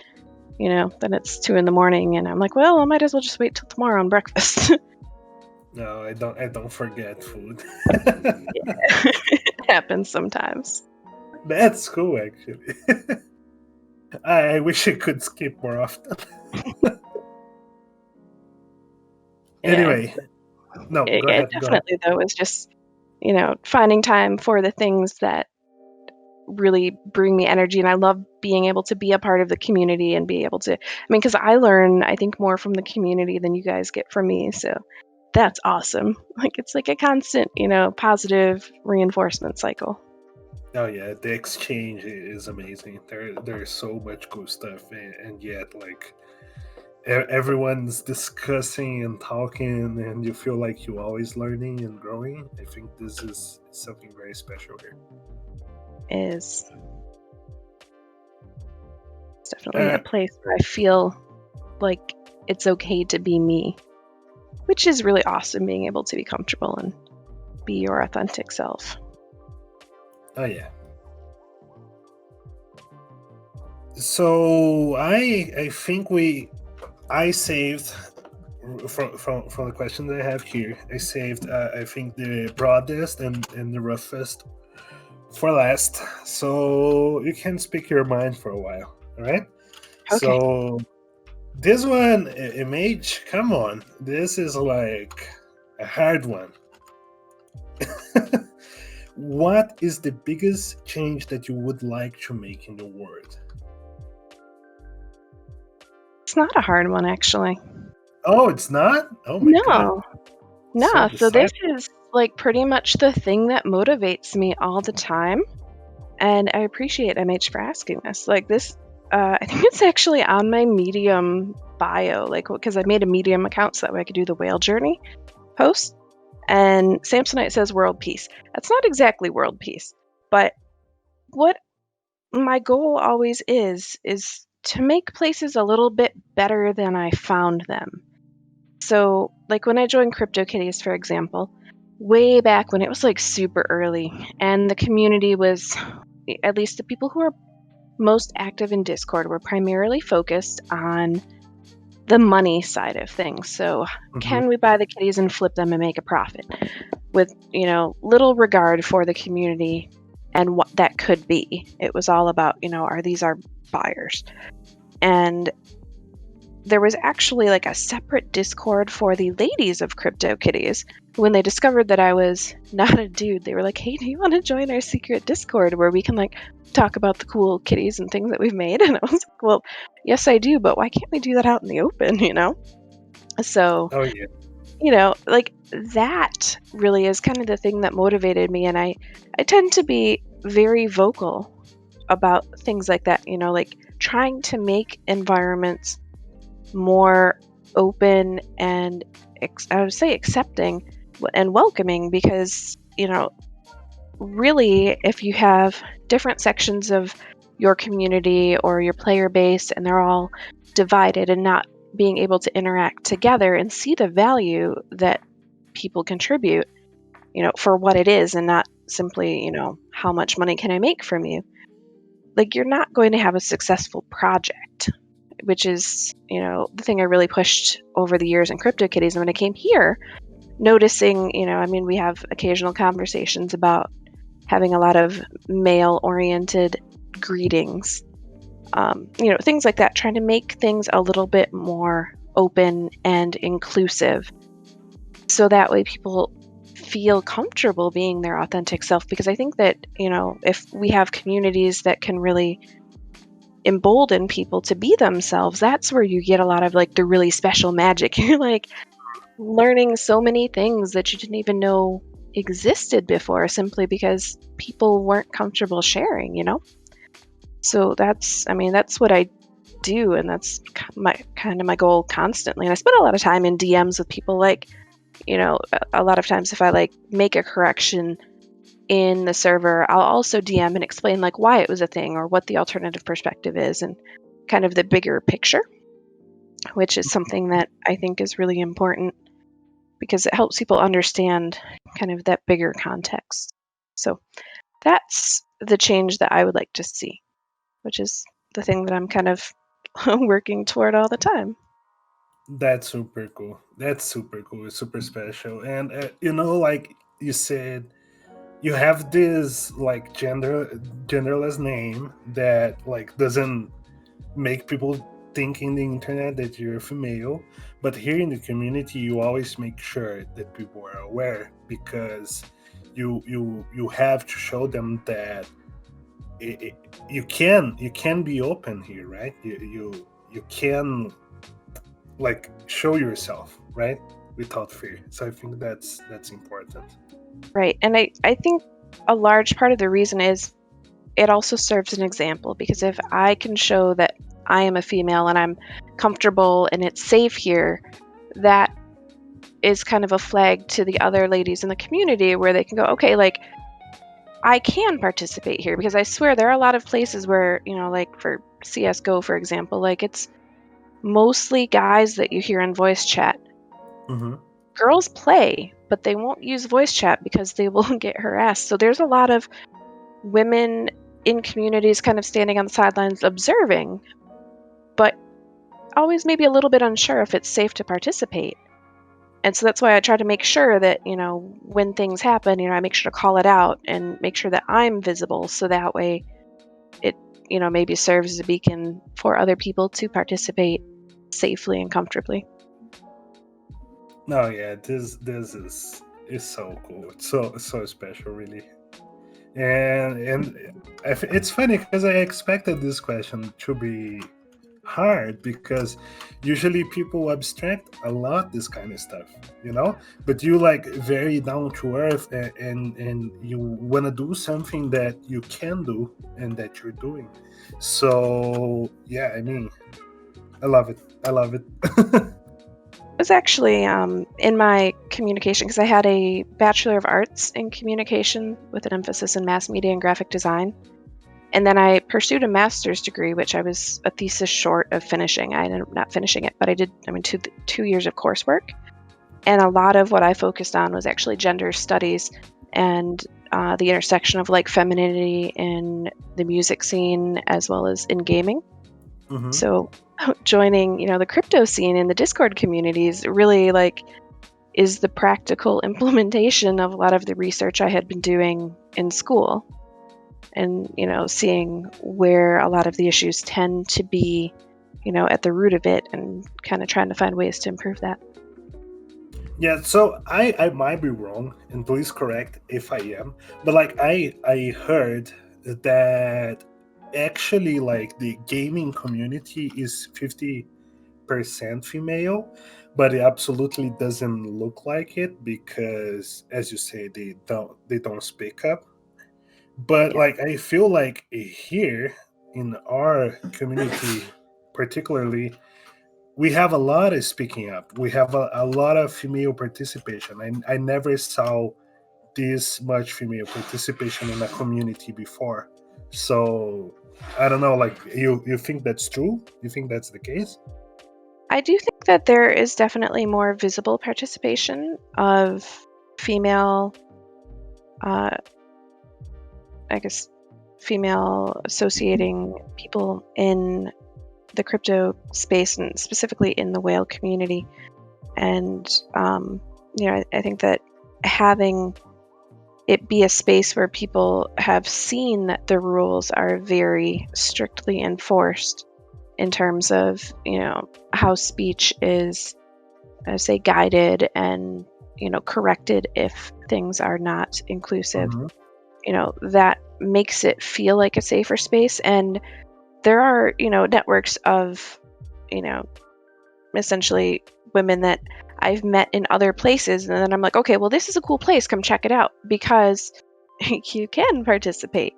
then it's 2 a.m. and I'm like, well, I might as well just wait till tomorrow on breakfast. No, I don't forget food. It happens sometimes. That's cool, actually. I wish I could skip more often. Anyway, no, go ahead. Definitely, though, is just finding time for the things that really bring me energy, and I love being able to be a part of the community and be able to. Because I learn, I think, more from the community than you guys get from me. So that's awesome. Like it's like a constant, positive reinforcement cycle. Oh yeah, the exchange is amazing. There's so much cool stuff, and yet like everyone's discussing and talking, and you feel like you're always learning and growing. I think this is something very special here. It's definitely a place where I feel like it's okay to be me, which is really awesome, being able to be comfortable and be your authentic self. Oh yeah. So I think I saved from the question that I have here. I saved I think the broadest and the roughest for last. So you can speak your mind for a while. All right. Okay. So this one, Image, come on. This is like a hard one. What is the biggest change that you would like to make in the world? It's not a hard one, actually. Oh, it's not? Oh my God. No. So this is like pretty much the thing that motivates me all the time. And I appreciate MH for asking this. Like this, I think it's actually on my Medium bio, like because I made a Medium account so that way I could do the whale journey post. And Samsonite says world peace. That's not exactly world peace, but what my goal always is to make places a little bit better than I found them. So, like when I joined CryptoKitties, for example, way back when it was like super early, and the community was, at least the people who are most active in Discord, were primarily focused on the money side of things. So, can we buy the kitties and flip them and make a profit? With, little regard for the community and what that could be. It was all about, are these our buyers? And there was actually like a separate Discord for the ladies of CryptoKitties. When they discovered that I was not a dude, they were like, hey, do you want to join our secret Discord where we can like talk about the cool kitties and things that we've made? And I was like, well, yes, I do, but why can't we do that out in the open, So, oh, yeah. Like that really is kind of the thing that motivated me. And I tend to be very vocal about things like that, like trying to make environments more open and I would say accepting and welcoming, because really if you have different sections of your community or your player base, and they're all divided and not being able to interact together and see the value that people contribute, for what it is and not simply, how much money can I make from you? Like, you're not going to have a successful project, which is, the thing I really pushed over the years in CryptoKitties. And when I came here, noticing, we have occasional conversations about having a lot of male-oriented greetings, things like that, trying to make things a little bit more open and inclusive, so that way people feel comfortable being their authentic self. Because I think that, if we have communities that can really embolden people to be themselves, that's where you get a lot of like the really special magic. You're like learning so many things that you didn't even know existed before, simply because people weren't comfortable sharing, So that's what I do, and that's my goal constantly. And I spend a lot of time in DMs with people, like, a lot of times if I like make a correction in the server, I'll also DM and explain like why it was a thing or what the alternative perspective is, and kind of the bigger picture, which is something that I think is really important because it helps people understand kind of that bigger context. So that's the change that I would like to see, which is the thing that I'm kind of working toward all the time. That's super cool. That's super cool. It's super special. And like you said, you have this like genderless name that like doesn't make people think in the internet that you're female. But here in the community, you always make sure that people are aware, because you have to show them that you can be open here, right? You can like show yourself, right, without fear. So I think that's important. Right. And I think a large part of the reason is it also serves an example, because if I can show that I am a female and I'm comfortable and it's safe here, that is kind of a flag to the other ladies in the community where they can go, okay, like I can participate here. Because I swear there are a lot of places where, like for CSGO, for example, like it's mostly guys that you hear in voice chat. Mm-hmm. Girls play, but they won't use voice chat because they will get harassed. So there's a lot of women in communities kind of standing on the sidelines observing, but always maybe a little bit unsure if it's safe to participate. And so that's why I try to make sure that, when things happen, I make sure to call it out and make sure that I'm visible, so that way it, maybe serves as a beacon for other people to participate safely and comfortably. No, yeah, this is so cool. It's so special, really. And it's funny because I expected this question to be hard, because usually people abstract a lot this kind of stuff, but you like very down to earth, and you want to do something that you can do and that you're doing. So yeah, I mean, I love it. I love it. It was actually in my communication, because I had a Bachelor of Arts in Communication with an emphasis in mass media and graphic design. And then I pursued a master's degree, which I was a thesis short of finishing. I ended up not finishing it, but I did, 2 years of coursework. And a lot of what I focused on was actually gender studies and the intersection of like femininity in the music scene as well as in gaming. Mm-hmm. So joining, the crypto scene in the Discord communities really like is the practical implementation of a lot of the research I had been doing in school. And, seeing where a lot of the issues tend to be, at the root of it, and kind of trying to find ways to improve that. Yeah, so I might be wrong, and please correct if I am, but like I heard that actually like the gaming community is 50% female, but it absolutely doesn't look like it, because as you say, they don't speak up. But Yeah. like I feel like here in our community particularly, we have a lot of speaking up. We have a lot of female participation. I never saw this much female participation in a community before. So I don't know, like you think that's true? You think that's the case? I do think that there is definitely more visible participation of female, I guess, female associating people in the crypto space and specifically in the whale community. And, I think that having it be a space where people have seen that the rules are very strictly enforced in terms of, how speech is, say, guided and, corrected if things are not inclusive. That makes it feel like a safer space. And there are, networks of, essentially women that I've met in other places, and then I'm like, okay, well, this is a cool place. Come check it out, because you can participate.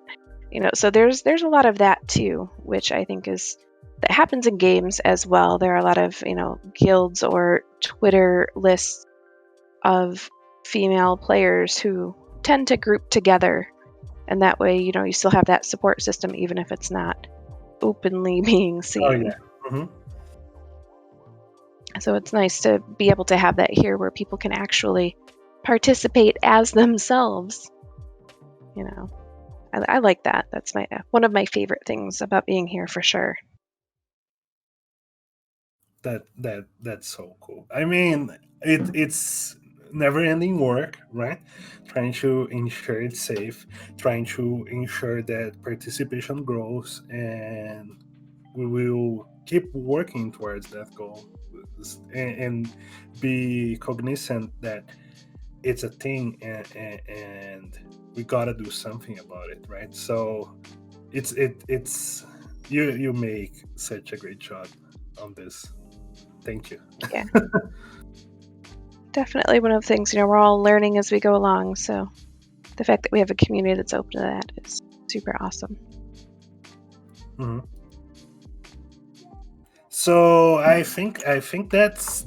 So there's a lot of that too, which I think that happens in games as well. There are a lot of guilds or Twitter lists of female players who tend to group together, and that way you still have that support system even if it's not openly being seen. Oh yeah. Mm-hmm. So it's nice to be able to have that here where people can actually participate as themselves. I like that. That's one of my favorite things about being here for sure. That's so cool. I mean, it's never ending work, right? Trying to ensure it's safe, trying to ensure that participation grows, and we will keep working towards that goal, and be cognizant that it's a thing, and we gotta do something about it, right? So it's you make such a great job on this. Thank you. Yeah. Definitely one of the things, we're all learning as we go along. So the fact that we have a community that's open to that is super awesome. Mm-hmm. So I think that's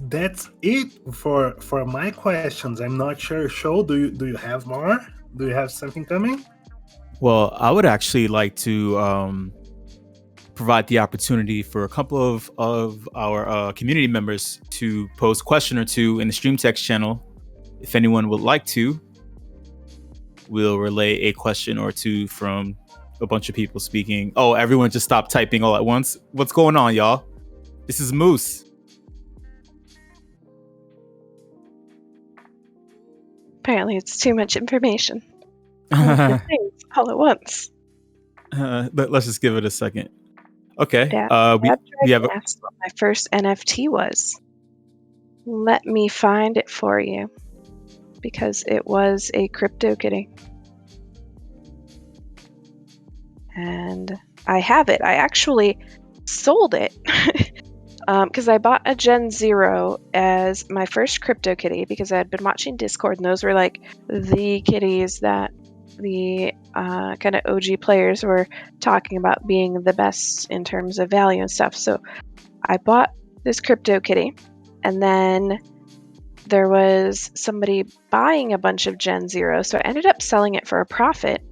it for my questions. I'm not sure. Show, do you have more? Do you have something coming? Well, I would actually like to provide the opportunity for a couple of our community members to post a question or two in the stream text channel. If anyone would like to, we'll relay a question or two from a bunch of people speaking. Oh, everyone just stopped typing all at once. What's going on, y'all? This is Moose. Apparently it's too much information. Things all at once. Let's just give it a second. Okay. Dad we have asked what my first NFT was. Let me find it for you, because it was a CryptoKitty. And I have it. I actually sold it because I bought a Gen 0 as my first CryptoKitty because I had been watching Discord, and those were like the kitties that the kind of OG players were talking about being the best in terms of value and stuff. So I bought this CryptoKitty, and then there was somebody buying a bunch of Gen 0, so I ended up selling it for a profit.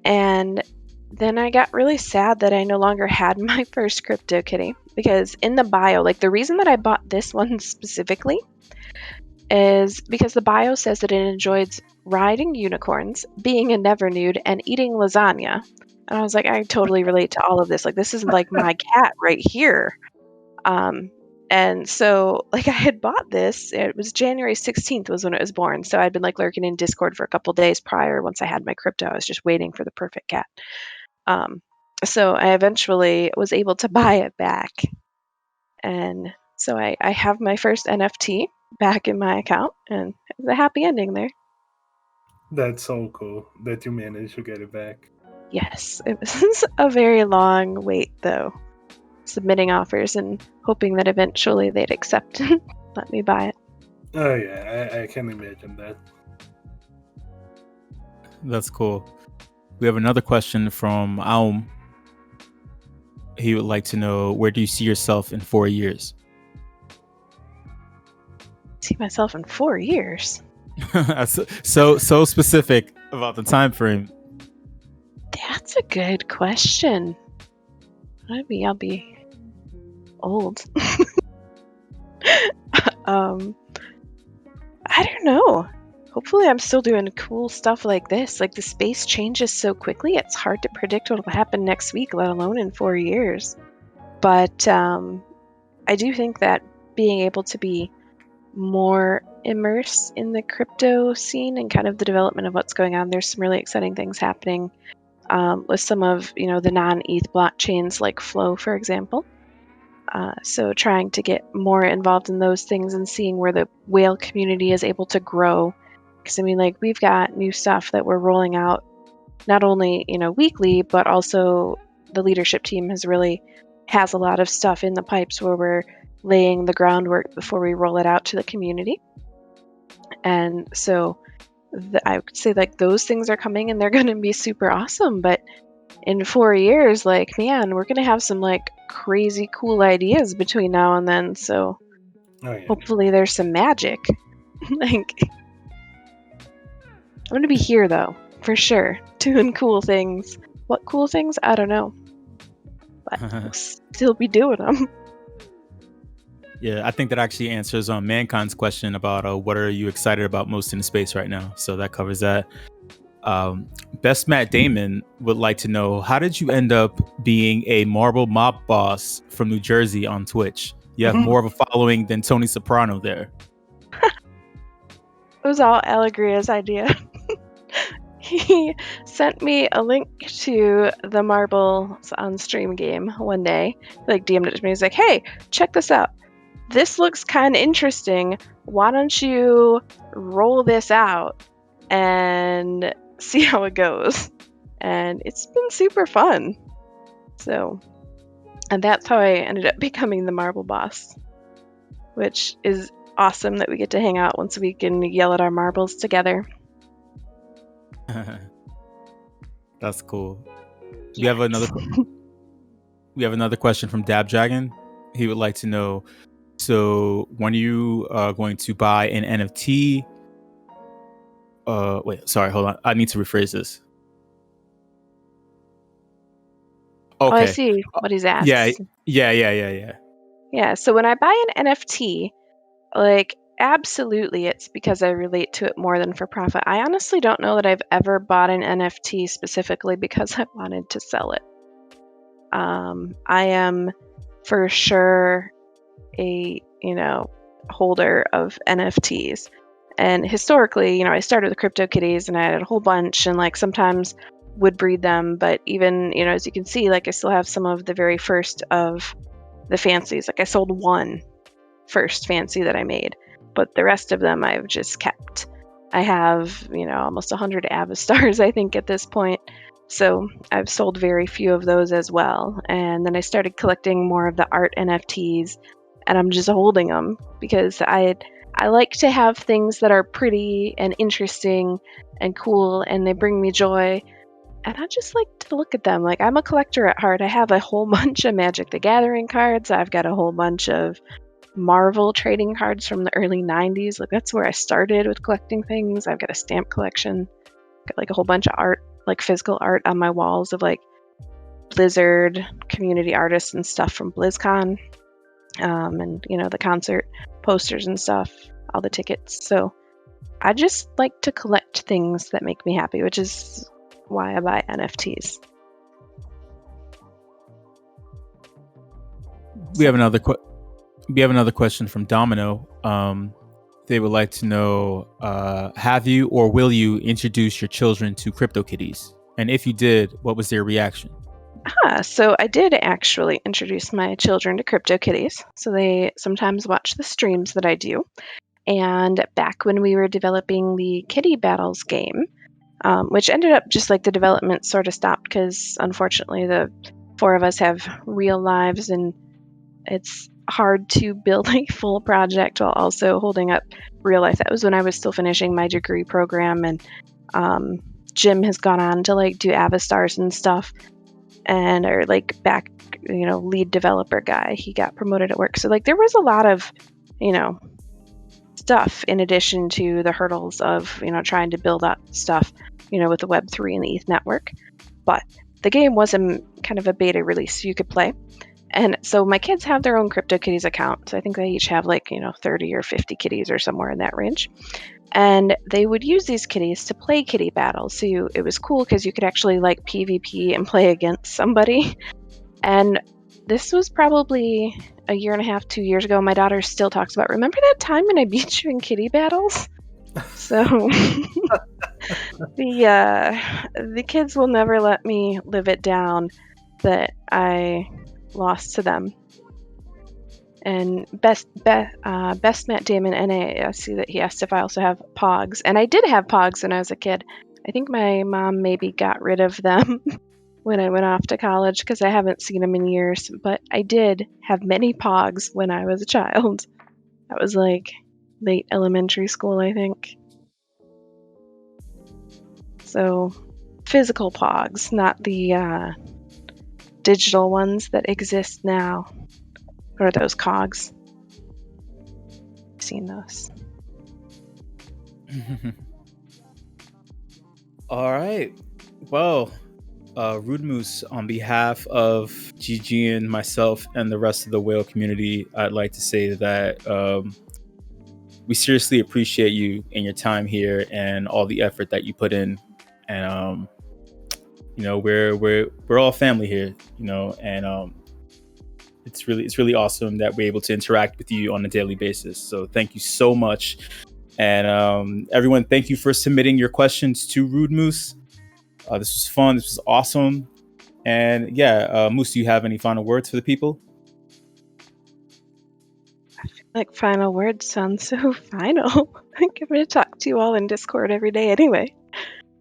And then I got really sad that I no longer had my first CryptoKitty, because in the bio, like the reason that I bought this one specifically is because the bio says that it enjoys riding unicorns, being a never nude, and eating lasagna. And I was like, I totally relate to all of this. Like, this is like my cat right here. And so, like, I had bought this. It was January 16th was when it was born. So I'd been like lurking in Discord for a couple days prior. Once I had my crypto, I was just waiting for the perfect cat. So I eventually was able to buy it back. And so I have my first NFT back in my account, and it was a happy ending there. That's so cool that you managed to get it back. Yes, it was a very long wait, though. Submitting offers and hoping that eventually they'd accept and let me buy it. Oh yeah, I can imagine that. That's cool. We have another question from Aum. He would like to know, where do you see yourself in 4 years? See myself in 4 years? so specific about the time frame. That's a good question. Maybe I'll be old. I don't know. Hopefully I'm still doing cool stuff like this. Like, the space changes so quickly, it's hard to predict what will happen next week, let alone in 4 years. But I do think that being able to be more immersed in the crypto scene and kind of the development of what's going on, there's some really exciting things happening with some of the non-ETH blockchains like Flow, for example. So trying to get more involved in those things and seeing where the whale community is able to grow. Because I mean, like, we've got new stuff that we're rolling out, not only weekly, but also the leadership team has a lot of stuff in the pipes where we're laying the groundwork before we roll it out to the community. And so I would say, like, those things are coming and they're going to be super awesome. But in 4 years, like, man, we're going to have some like crazy cool ideas between now and then. So hopefully there's some magic. Like, I'm going to be here though, for sure, doing cool things. What cool things? I don't know. But we'll still be doing them. Yeah, I think that actually answers Mankind's question about what are you excited about most in the space right now. So that covers that. Best Matt Damon would like to know, how did you end up being a marble mob boss from New Jersey on Twitch? You have more of a following than Tony Soprano there. It was all Allegria's idea. He sent me a link to the Marbles on Stream game one day. Like, DM'd it to me. He's like, hey, check this out. This looks kind of interesting. Why don't you roll this out and see how it goes? And it's been super fun. So, and that's how I ended up becoming the Marble Boss, which is awesome that we get to hang out once a week and yell at our marbles together. That's cool. We have another question from Dab Dragon. He would like to know, so when are you going to buy an NFT? Wait, sorry, hold on. I need to rephrase this. Okay. Oh, I see what he's asked. Yeah. Yeah, so when I buy an NFT, like, absolutely it's because I relate to it more than for profit. I honestly don't know that I've ever bought an NFT specifically because I wanted to sell it. I am for sure a holder of NFTs, and historically, I started with CryptoKitties and I had a whole bunch, and like sometimes would breed them, but even as you can see, like, I still have some of the very first of the fancies. Like, I sold one first fancy that I made, but the rest of them I've just kept. I have almost 100 Avastars, I think, at this point. So I've sold very few of those as well. And then I started collecting more of the art NFTs, and I'm just holding them because I like to have things that are pretty and interesting and cool, and they bring me joy. And I just like to look at them. Like, I'm a collector at heart. I have a whole bunch of Magic the Gathering cards. I've got a whole bunch of Marvel trading cards from the early 90s. Like, that's where I started with collecting things. I've got a stamp collection. Got like a whole bunch of art, like physical art on my walls of like Blizzard community artists and stuff from BlizzCon. And the concert posters and stuff, all the tickets. So I just like to collect things that make me happy, which is why I buy NFTs. We have another question from Domino. They would like to know, have you or will you introduce your children to CryptoKitties? And if you did, what was their reaction? So I did actually introduce my children to CryptoKitties. So they sometimes watch the streams that I do. And back when we were developing the Kitty Battles game, which ended up just like the development sort of stopped because unfortunately the 4 of us have real lives and it's hard to build a full project while also holding up real life. That was when I was still finishing my degree program, and Jim has gone on to like do Avastars and stuff, and or like back lead developer guy. He got promoted at work, so like there was a lot of stuff in addition to the hurdles of trying to build up stuff with the Web3 and the ETH network. but the game was kind of a beta release, so you could play. And so my kids have their own CryptoKitties account. So I think they each have 30 or 50 kitties or somewhere in that range. And they would use these kitties to play kitty battles. So it was cool because you could actually PvP and play against somebody. And this was probably a year and a half, 2 years ago. My daughter still talks about, remember that time when I beat you in kitty battles? So the kids will never let me live it down that I lost to them. And best Matt Damon NA, I see that he asked if I also have Pogs, and I did have Pogs when I was a kid. I think my mom maybe got rid of them when I went off to college because I haven't seen them in years. But I did have many Pogs when I was a child. That was late elementary school, I think. So physical Pogs, not the digital ones that exist now. Or those cogs. I've seen those. All right. Well, Rudem00se, on behalf of Gigi and myself and the rest of the whale community, I'd like to say that we seriously appreciate you and your time here and all the effort that you put in. And we're all family here, and it's really awesome that we're able to interact with you on a daily basis. So thank you so much. And everyone, thank you for submitting your questions to Rudem00se. This was fun. This was awesome. And Moose, do you have any final words for the people? I feel like final words sound so final. I'm going to talk to you all in Discord every day anyway.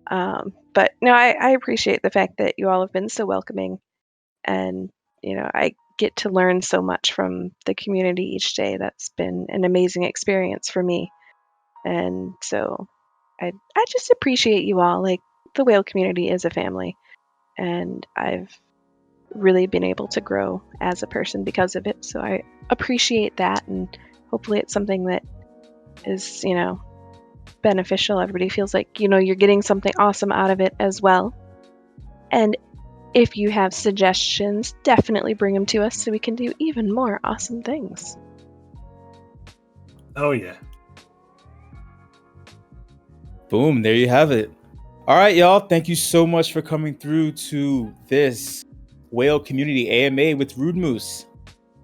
But no, I appreciate the fact that you all have been so welcoming. And, I get to learn so much from the community each day. That's been an amazing experience for me. And so I just appreciate you all. The whale community is a family, and I've really been able to grow as a person because of it. So I appreciate that, and hopefully it's something that is, beneficial. Everybody feels like, you're getting something awesome out of it as well. And if you have suggestions, definitely bring them to us so we can do even more awesome things. Oh, yeah. Boom, there you have it. All right, y'all. Thank you so much for coming through to this whale community AMA with Rudem00se.